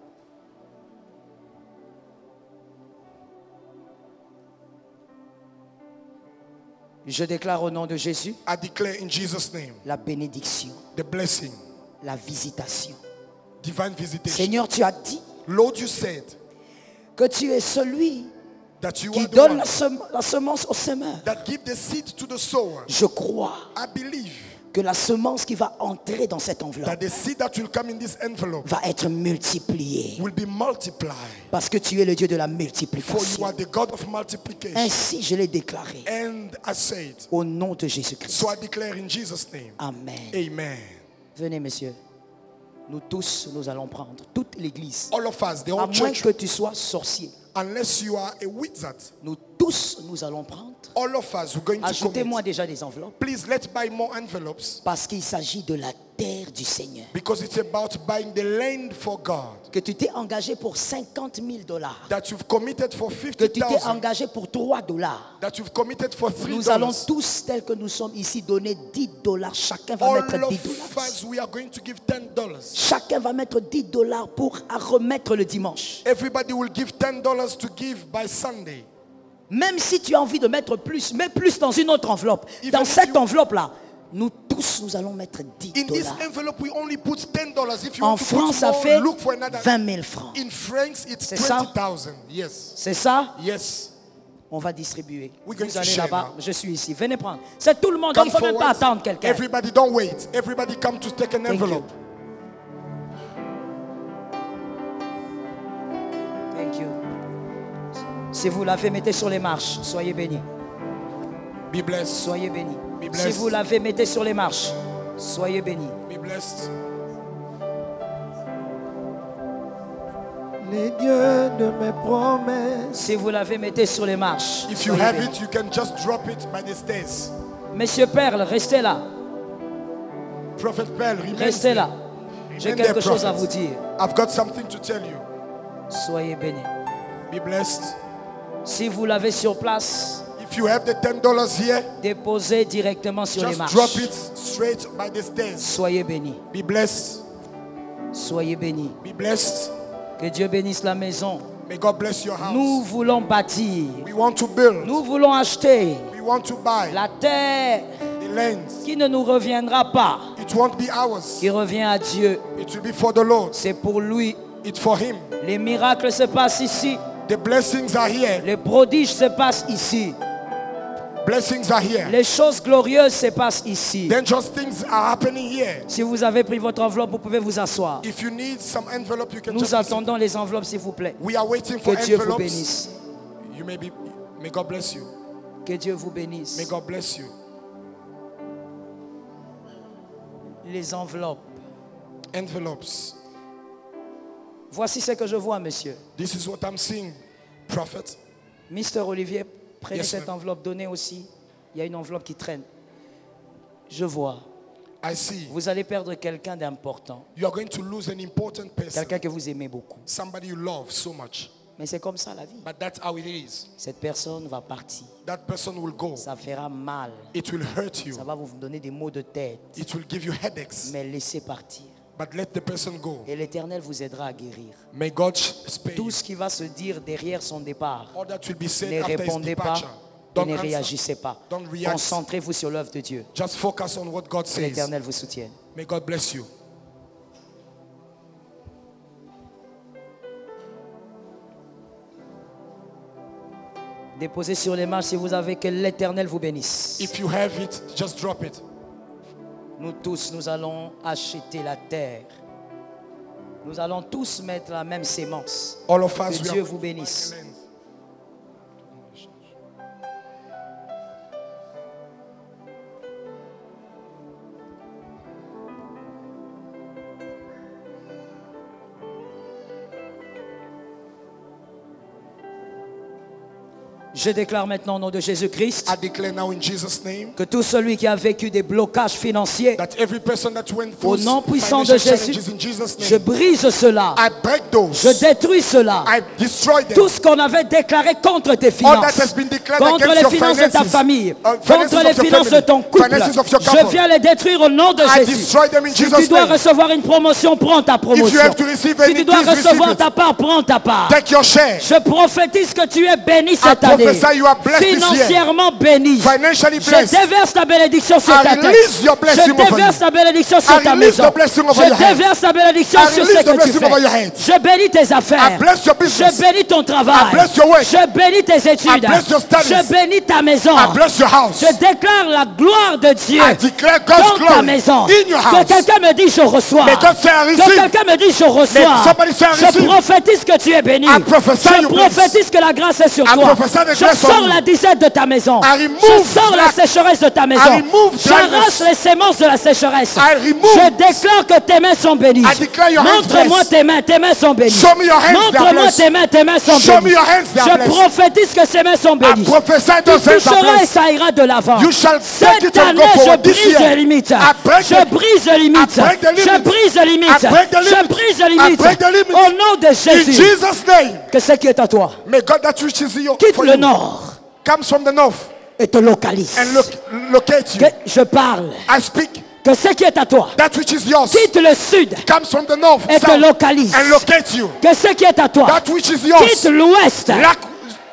Je déclare au nom de Jésus. I declare in Jesus' name. La bénédiction. The blessing. La visitation. Divine visitation. Seigneur, tu as dit. Lord, you said. Que tu es celui that you qui are the donne one la semence au semeur. That give the seed to the sower. Je crois. I believe. Que la semence qui va entrer dans cette enveloppe that the seed that will come in this envelope va être multipliée. Will be multiplied. Parce que tu es le Dieu de la multiplication. For you are the God of multiplication. Ainsi je l'ai déclaré. And I said, au nom de Jésus-Christ. So I declare in Jesus' name. Amen. Amen. Venez, messieurs. Nous tous, nous allons prendre toute l'église. All of us, the whole à moins church, que tu sois sorcier. Unless you are a wizard. Nous tous, nous allons prendre. All of us, we're going to ajoutez-moi déjà des enveloppes. Please, let's buy more envelopes. Parce qu'il s'agit de la terre du Seigneur. Because it's about buying the land for God. Que tu t'es engagé pour $50,000. That you've committed for 50,000. Que tu t'es engagé pour $3. That you've committed for $3. Nous allons tous, tels que nous sommes ici, donner $10. Chacun va mettre $10. All of us, we are going to give $10. Chacun va mettre $10 pour remettre le dimanche. Everybody will give $10 to give by Sunday. Même si tu as envie de mettre plus, mets plus dans une autre enveloppe. Dans cette enveloppe-là, nous tous, nous allons mettre $10. In this envelope, we only put $10. If you en want to France, ça put more, fait look for another. 20 000 francs. In France, it's 20,000. Yes. C'est ça? Yes. On va distribuer. Vous allez là-bas, je suis ici. Venez prendre. C'est tout le monde. Il ne faut même pas attendre quelqu'un. Everybody, don't wait. Everybody come to take an envelope. Thank you. Si vous l'avez, mettez sur les marches. Soyez bénis. Be blessed. Soyez bénis. Be blessed. Si vous l'avez, mettez sur les marches. Soyez bénis. Be blessed. Les dieux de mes promesses. Si vous l'avez, mettez sur les marches. If you have it, you can just drop it by the stairs. Monsieur Perle, restez là. Prophet Perle, restez là. J'ai quelque chose à vous dire. I've got something to tell you. Soyez bénis. Be blessed. Si vous l'avez sur place, if you have the $10 here, déposez directement sur les marches. Drop it straight by the stairs. Soyez bénis. Be blessed. Soyez bénis. Be blessed. Que Dieu bénisse la maison. May God bless your house. Nous voulons bâtir. We want to build. Nous voulons acheter. We want to buy. La terre the land. Qui ne nous reviendra pas. It won't be ours. Qui revient à Dieu. It will be for the Lord. C'est pour lui. It's for him. Les miracles se passent ici. The blessings are here. Les prodiges se passent ici. Blessings are here. Les choses glorieuses se passent ici. Dangerous things are happening here. Si vous avez pris votre enveloppe, vous pouvez vous asseoir. If you need some envelope, you can Nous attendons les enveloppes, s'il vous plaît. We are waiting for que Dieu envelopes. Vous bénisse. May God bless you. Que Dieu vous bénisse. May God bless you. Les enveloppes. Envelopes. Voici ce que je vois, monsieur. This is what I'm seeing, prophet. Mr. Olivier, prenez cette enveloppe, donnez aussi. Il y a une enveloppe qui traîne. Je vois. I see. Vous allez perdre quelqu'un d'important. You are going to lose an important person. Quelqu'un que vous aimez beaucoup. Somebody you love so much. Mais c'est comme ça la vie. But that's how it is. Cette personne va partir. That person will go. Ça fera mal. It will hurt you. Ça va vous donner des maux de tête. It will give you headaches. Mais laissez partir. But let the person go. Et l'Éternel vous aidera à guérir. May God spare Tout ce qui va se dire derrière son départ, all that will be said ne after répondez his pas departure. et ne réagissez pas. Concentrez-vous sur l'œuvre de Dieu. Just focus on what God says. L'Éternel vous soutienne. May God bless you. Déposez sur les mains si vous avez, que l'Éternel vous bénisse. If you have it, just drop it. Nous tous, nous allons acheter la terre. Nous allons tous mettre la même sémence. All of us, que Dieu vous bénisse. Je déclare maintenant au nom de Jésus-Christ que tout celui qui a vécu des blocages financiers, au nom puissant de Jésus, je brise cela, je détruis cela, tout ce qu'on avait déclaré contre tes finances, contre les finances de ta famille, contre les finances de ton couple, je viens les détruire au nom de Jésus. Si tu dois recevoir une promotion, prends ta promotion. Si tu dois recevoir ta part, prends ta part. Je prophétise que tu es béni cette année. Financièrement béni. Je déverse ta bénédiction sur ta tête. Je déverse ta bénédiction sur ta maison. Je déverse ta bénédiction sur ce que tu fais. Je bénis tes affaires. Je bénis ton travail. Je bénis tes études. Je bénis ta maison. Je déclare la gloire de Dieu dans ta maison. Que quelqu'un me dise je reçois. Que quelqu'un me dise je reçois. Je prophétise que tu es béni. Je prophétise que la grâce est sur toi. Je sors la disette de ta maison. Je sors la sécheresse de ta maison. J'arrache les sémences de la sécheresse. Je déclare que tes mains sont bénies. Montre-moi tes mains sont bénies. Montre-moi tes mains sont bénies. Je prophétise que ces mains sont bénies. Tu toucheras et ça ira de l'avant. Cette année, je brise les limites. Je brise les limites. Je brise les limites. Je brise les limites. Au nom de Jésus. Que ce qui est à toi quitte le nord. Comes from the north et te localise. And locate you. Que je parle. I speak. Que ce qui est à toi, that which is yours, quitte le sud comes from the north, et te localise. And locate you. Que ce qui est à toi, that which is yours, quitte l'ouest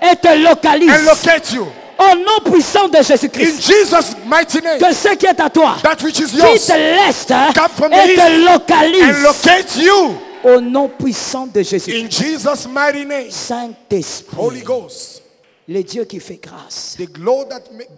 et te localise. And locate you. Au nom puissant de Jésus-Christ. In Jesus' mighty name. Que ce qui est à toi, that which is yours, quitte l'est et te localise. And locate you. Au nom puissant de Jésus-Christ. In Jesus' mighty name. Saint-Esprit. Holy Ghost. Le Dieu qui fait grâce.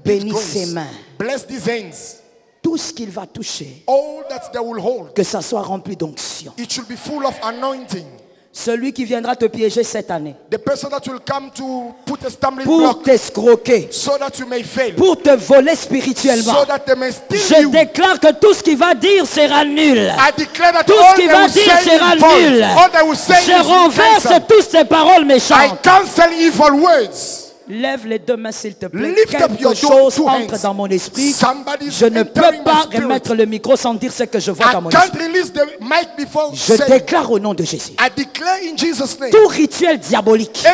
Bénis ses mains. Bless these hands. Tout ce qu'il va toucher. All that they will hold. Que ça soit rempli d'onction. It should be full of anointing. Celui qui viendra te piéger cette année. The person that will come to put a stumbling pour block. T'escroquer. So that you may fail. Pour te voler spirituellement. So that they may steal Je déclare que tout ce qu'il va dire sera nul. I declare that tout ce qu'il va dire sera nul. Je renverse toutes ces paroles méchantes. I cancel evil words. Lève les deux mains s'il te plaît. Quelque chose entre dans mon esprit. Je ne peux pas remettre le micro sans dire ce que je vois dans mon esprit. Je déclare au nom de Jésus. Tout rituel diabolique,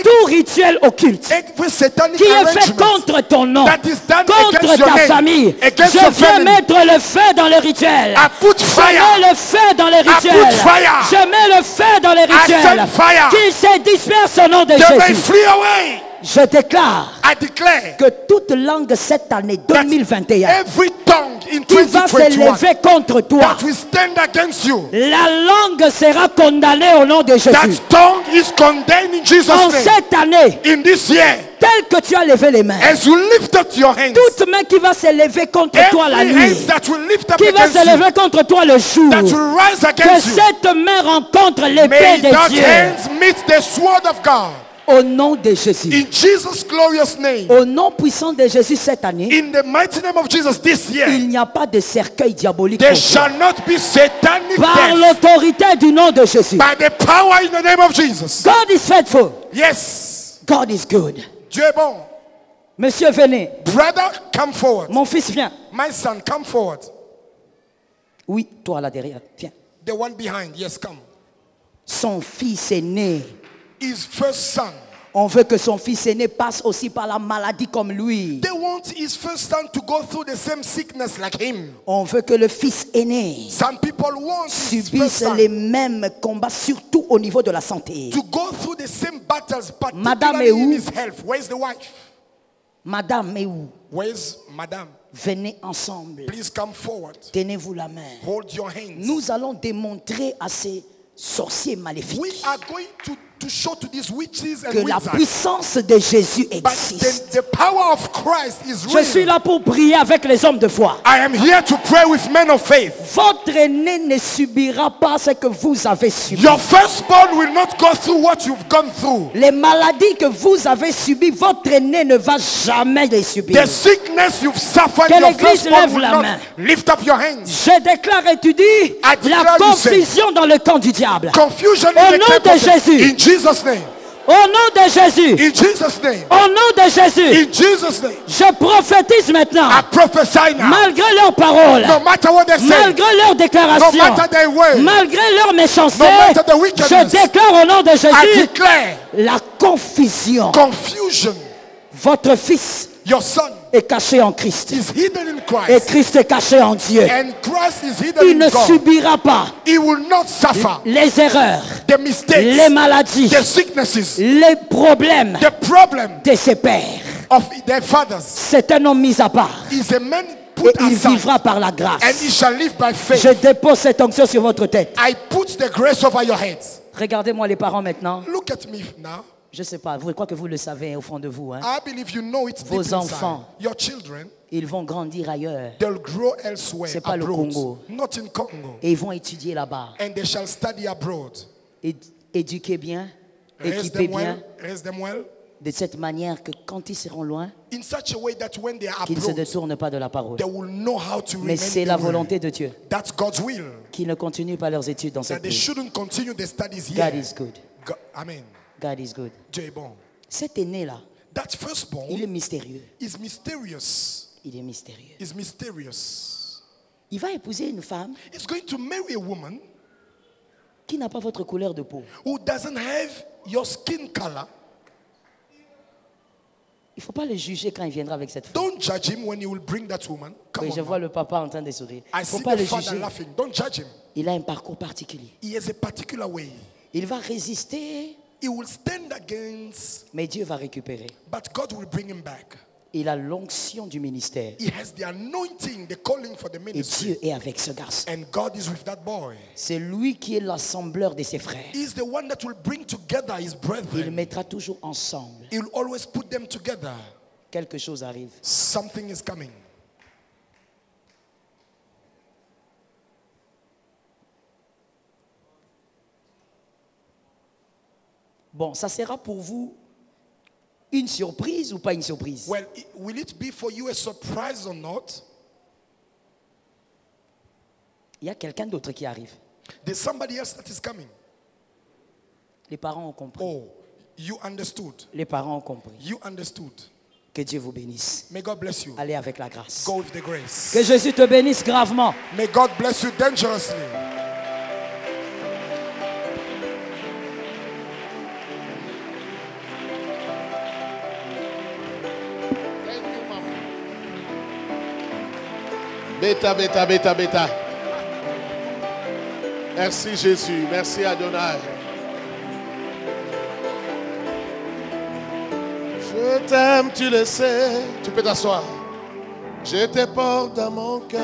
tout rituel occulte qui est fait contre ton nom, contre ta famille, je viens mettre le feu dans le rituel. Je mets le feu dans les rituels. Je mets le feu dans les rituels. Qu'ils se dispersent au nom de Jésus. Je déclare que toute langue cette année 2021 qui va s'élever contre toi, la langue sera condamnée au nom de Jésus. En cette année, tel que tu as levé les mains, toute main qui va s'élever contre toi la nuit, qui va s'élever contre toi le jour, que cette main rencontre l'épée de Dieu. Au nom de Jésus. In Jesus' glorious name. Au nom puissant de Jésus cette année. In the mighty name of Jesus this year. Il n'y a pas de cercueil diabolique. There shall not be satanic par l'autorité du nom de Jésus. By the power in the name of Jesus. God is faithful. Yes. God is good. Dieu est bon. Monsieur, venez. Brother, come forward. Mon fils, viens. My son, come forward. Oui, toi là derrière, viens. The one behind, yes, come. Son fils aîné. His first son. On veut que son fils aîné passe aussi par la maladie comme lui. They want his first son to go through the same sickness like him. On veut que le fils aîné subisse les mêmes combats, surtout au niveau de la santé. To go through the same battles, Madame est où? In his health. Where's the wife? Madame est où? Where's Madame? Venez ensemble. Please come forward. Tenez-vous la main. Hold your hands. Nous allons démontrer à ces sorciers maléfiques. We are going to show to these witches and que la puissance de Jésus existe. The power of Christ is real. Je suis là pour prier avec les hommes de foi. I am here to pray with men of faith. Votre aîné ne subira pas ce que vous avez subi. Your firstborn will not go through what you've gone through. Les maladies que vous avez subies, votre aîné ne va jamais les subir. The sickness you've suffered, que your firstborn will not. Lift up your hands. Je déclare et tu dis la confusion dans le camp du diable. Confusion au nom de Jésus. In Jesus' name. Au nom de Jésus. In Jesus' name. Au nom de Jésus. In Jesus' name. Je prophétise maintenant. I prophesy now. Malgré leurs paroles. No matter what they say. Malgré leurs déclarations. No matter their way. Malgré leur méchanceté. No matter the wickedness. Je déclare au nom de Jésus. I declare. La confusion. Confusion. Votre fils. Your son est caché en Christ. Is hidden in Christ. Et Christ est caché en Dieu. And Christ is hidden il ne subira pas He will not suffer les erreurs, the mistakes, les maladies, the sicknesses, les problèmes de ses pères. Of their fathers. C'est un homme mis à part. Is a man et il vivra par la grâce. And he shall live by faith. Je dépose cette onction sur votre tête. I put the grace over your heads. Regardez-moi les parents maintenant. Look at me now. Je ne sais pas, je crois que vous le savez au fond de vous. Hein? I believe you know it deep Vos enfants, your children, ils vont grandir ailleurs. They'll grow elsewhere. C'est pas abroad, le Congo. Not in Congo. Et ils vont étudier là-bas. And they shall study abroad. Éduquer bien, équiper bien. Raise them well. De cette manière que quand ils seront loin, in such a way that when they are qu'ils ne se détournent pas de la parole. They will know how to mais c'est la volonté de Dieu. That's God's will. Qu'ils ne continuent pas leurs études dans cette pays. Shouldn't continue their studies here. God is good. Amen. God is good. Dieu est bon. Cet aîné-là, il est mystérieux. Is mysterious. Il est mystérieux. Is mysterious. Il va épouser une femme He's going to marry a woman qui n'a pas votre couleur de peau. Who doesn't have your skin color. Il ne faut pas le juger quand il viendra avec cette femme. Don't judge him when he will bring that woman. Oui, je vois le papa en train de sourire. Il ne faut pas le juger. Don't judge him. Il a un parcours particulier. He has a particular way. Il va résister. He will stand against, mais Dieu va récupérer. But God will bring him back. Il a l'onction du ministère. He has the anointing, the calling for the ministry. Et Dieu est avec ce garçon. And God is with that boy. C'est lui qui est l'assembleur de ses frères. He's the one that will bring together his brethren. Il mettra toujours ensemble. He will always put them together. Quelque chose arrive. Something is coming. Bon, ça sera pour vous une surprise ou pas une surprise? Well, will it be for you a surprise or not? Il y a quelqu'un d'autre qui arrive. There's somebody else that is coming. Les parents ont compris. Oh, you understood. Les parents ont compris. You understood. Que Dieu vous bénisse. May God bless you. Allez avec la grâce. Go with the grace. Que Jésus te bénisse gravement. May God bless you dangerously. Beta, beta, beta, beta. Merci Jésus, merci Adonai. Je Je t'aime, tu le sais. Tu peux t'asseoir. Je te porte dans mon cœur.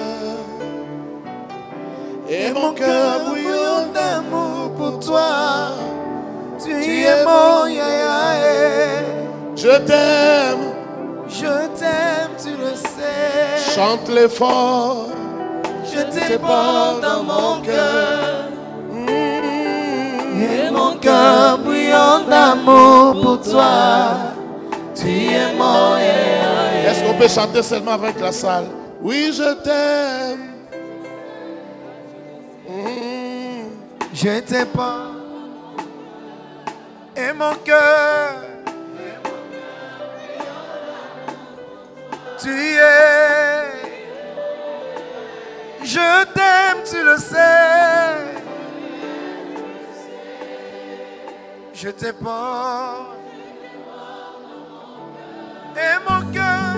Et mon cœur bouillonne d'amour pour toi. Tu es mon yaya. Je t'aime, tu le sais. Chante-le fort. Je te porte dans mon cœur. Et mon cœur bouillonne d'amour pour toi. Tu es mon yaya. Est-ce qu'on peut chanter seulement avec la salle? Oui, je t'aime. Je t'ai pas. Et mon cœur, tu es. Je t'aime, tu le sais. Je t'ai pas. Et mon cœur.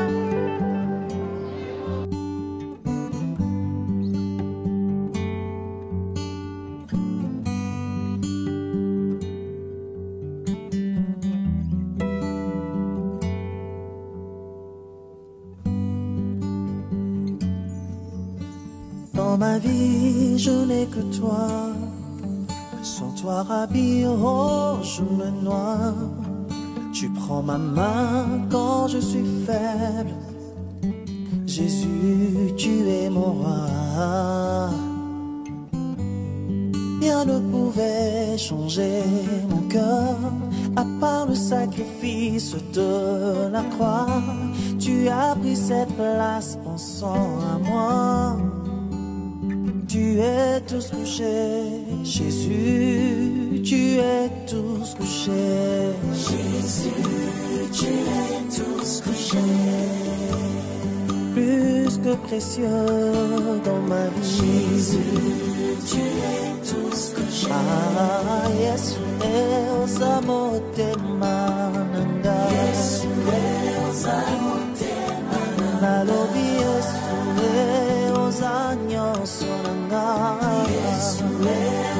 Dans ma vie, je n'ai que toi. Sans toi, Rabbi, oh, je me noie. Tu prends ma main quand je suis faible. Jésus, tu es mon roi. Rien ne pouvait changer mon cœur, à part le sacrifice de la croix. Tu as pris cette place pensant à moi. Tu es tous couché, Jésus, tu es tous couché. Jésus, tu es tous couché. Plus que précieux dans ma vie. Jésus, tu es tous couché. Ah, Yesu osamote mananga. Yesu osamote mananga. Nalobi Yesu ozanyo sonanga. Yesu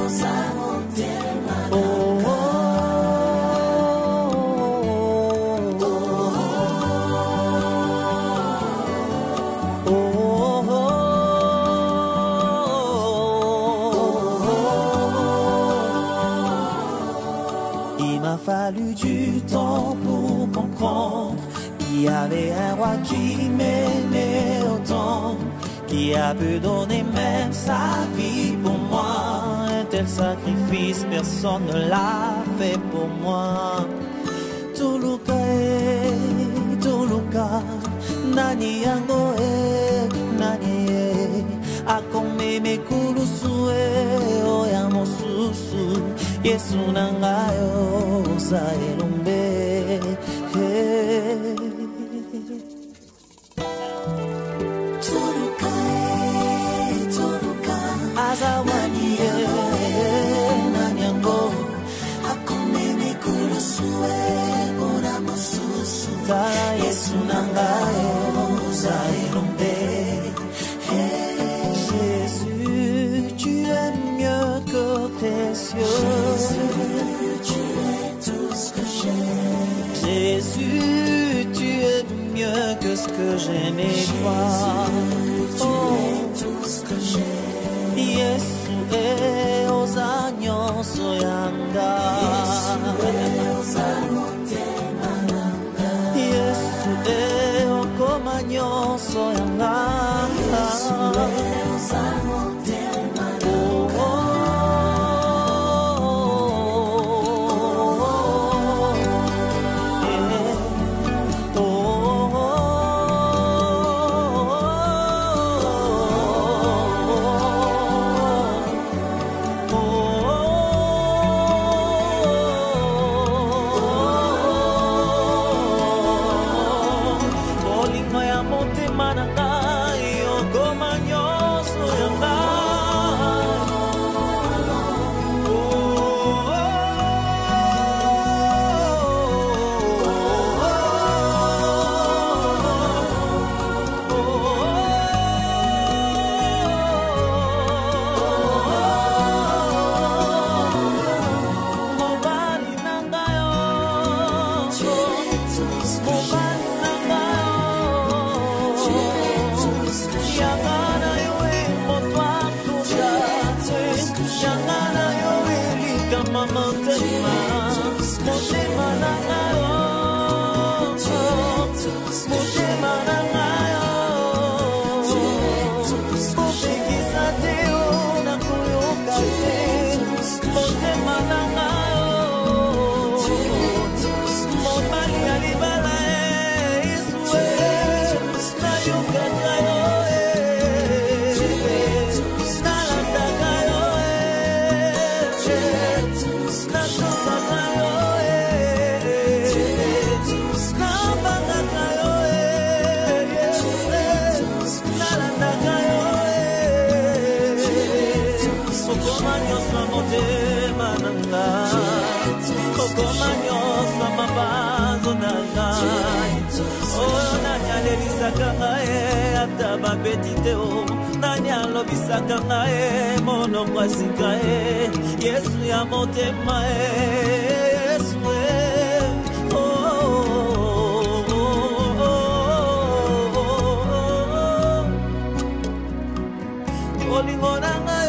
osamote mananga. Fallu du temps pour comprendre qu'il y avait un roi qui m'aimait autant, qui a pu donner même sa vie pour moi. Un tel sacrifice, personne ne l'a fait pour moi. Tuluka, Tuluka, nani yango nani akome me kulusue oya mosusu. Yesu nangayo sa elombe. Tuluka, Tuluka, azawani nanyango akome me kulusue ora mosusu. Yesu nangayo sa elombe. Jésus, tu es mieux que précieux. Jésus, tu es mieux que ce que j'aimais toi. Yesu e ozanyo soyanga. Yesu e okomanyo soyanga. Mananga Betiteo nanya lobisaka ngae mono kwasika Yesu ya motema Yesu olingona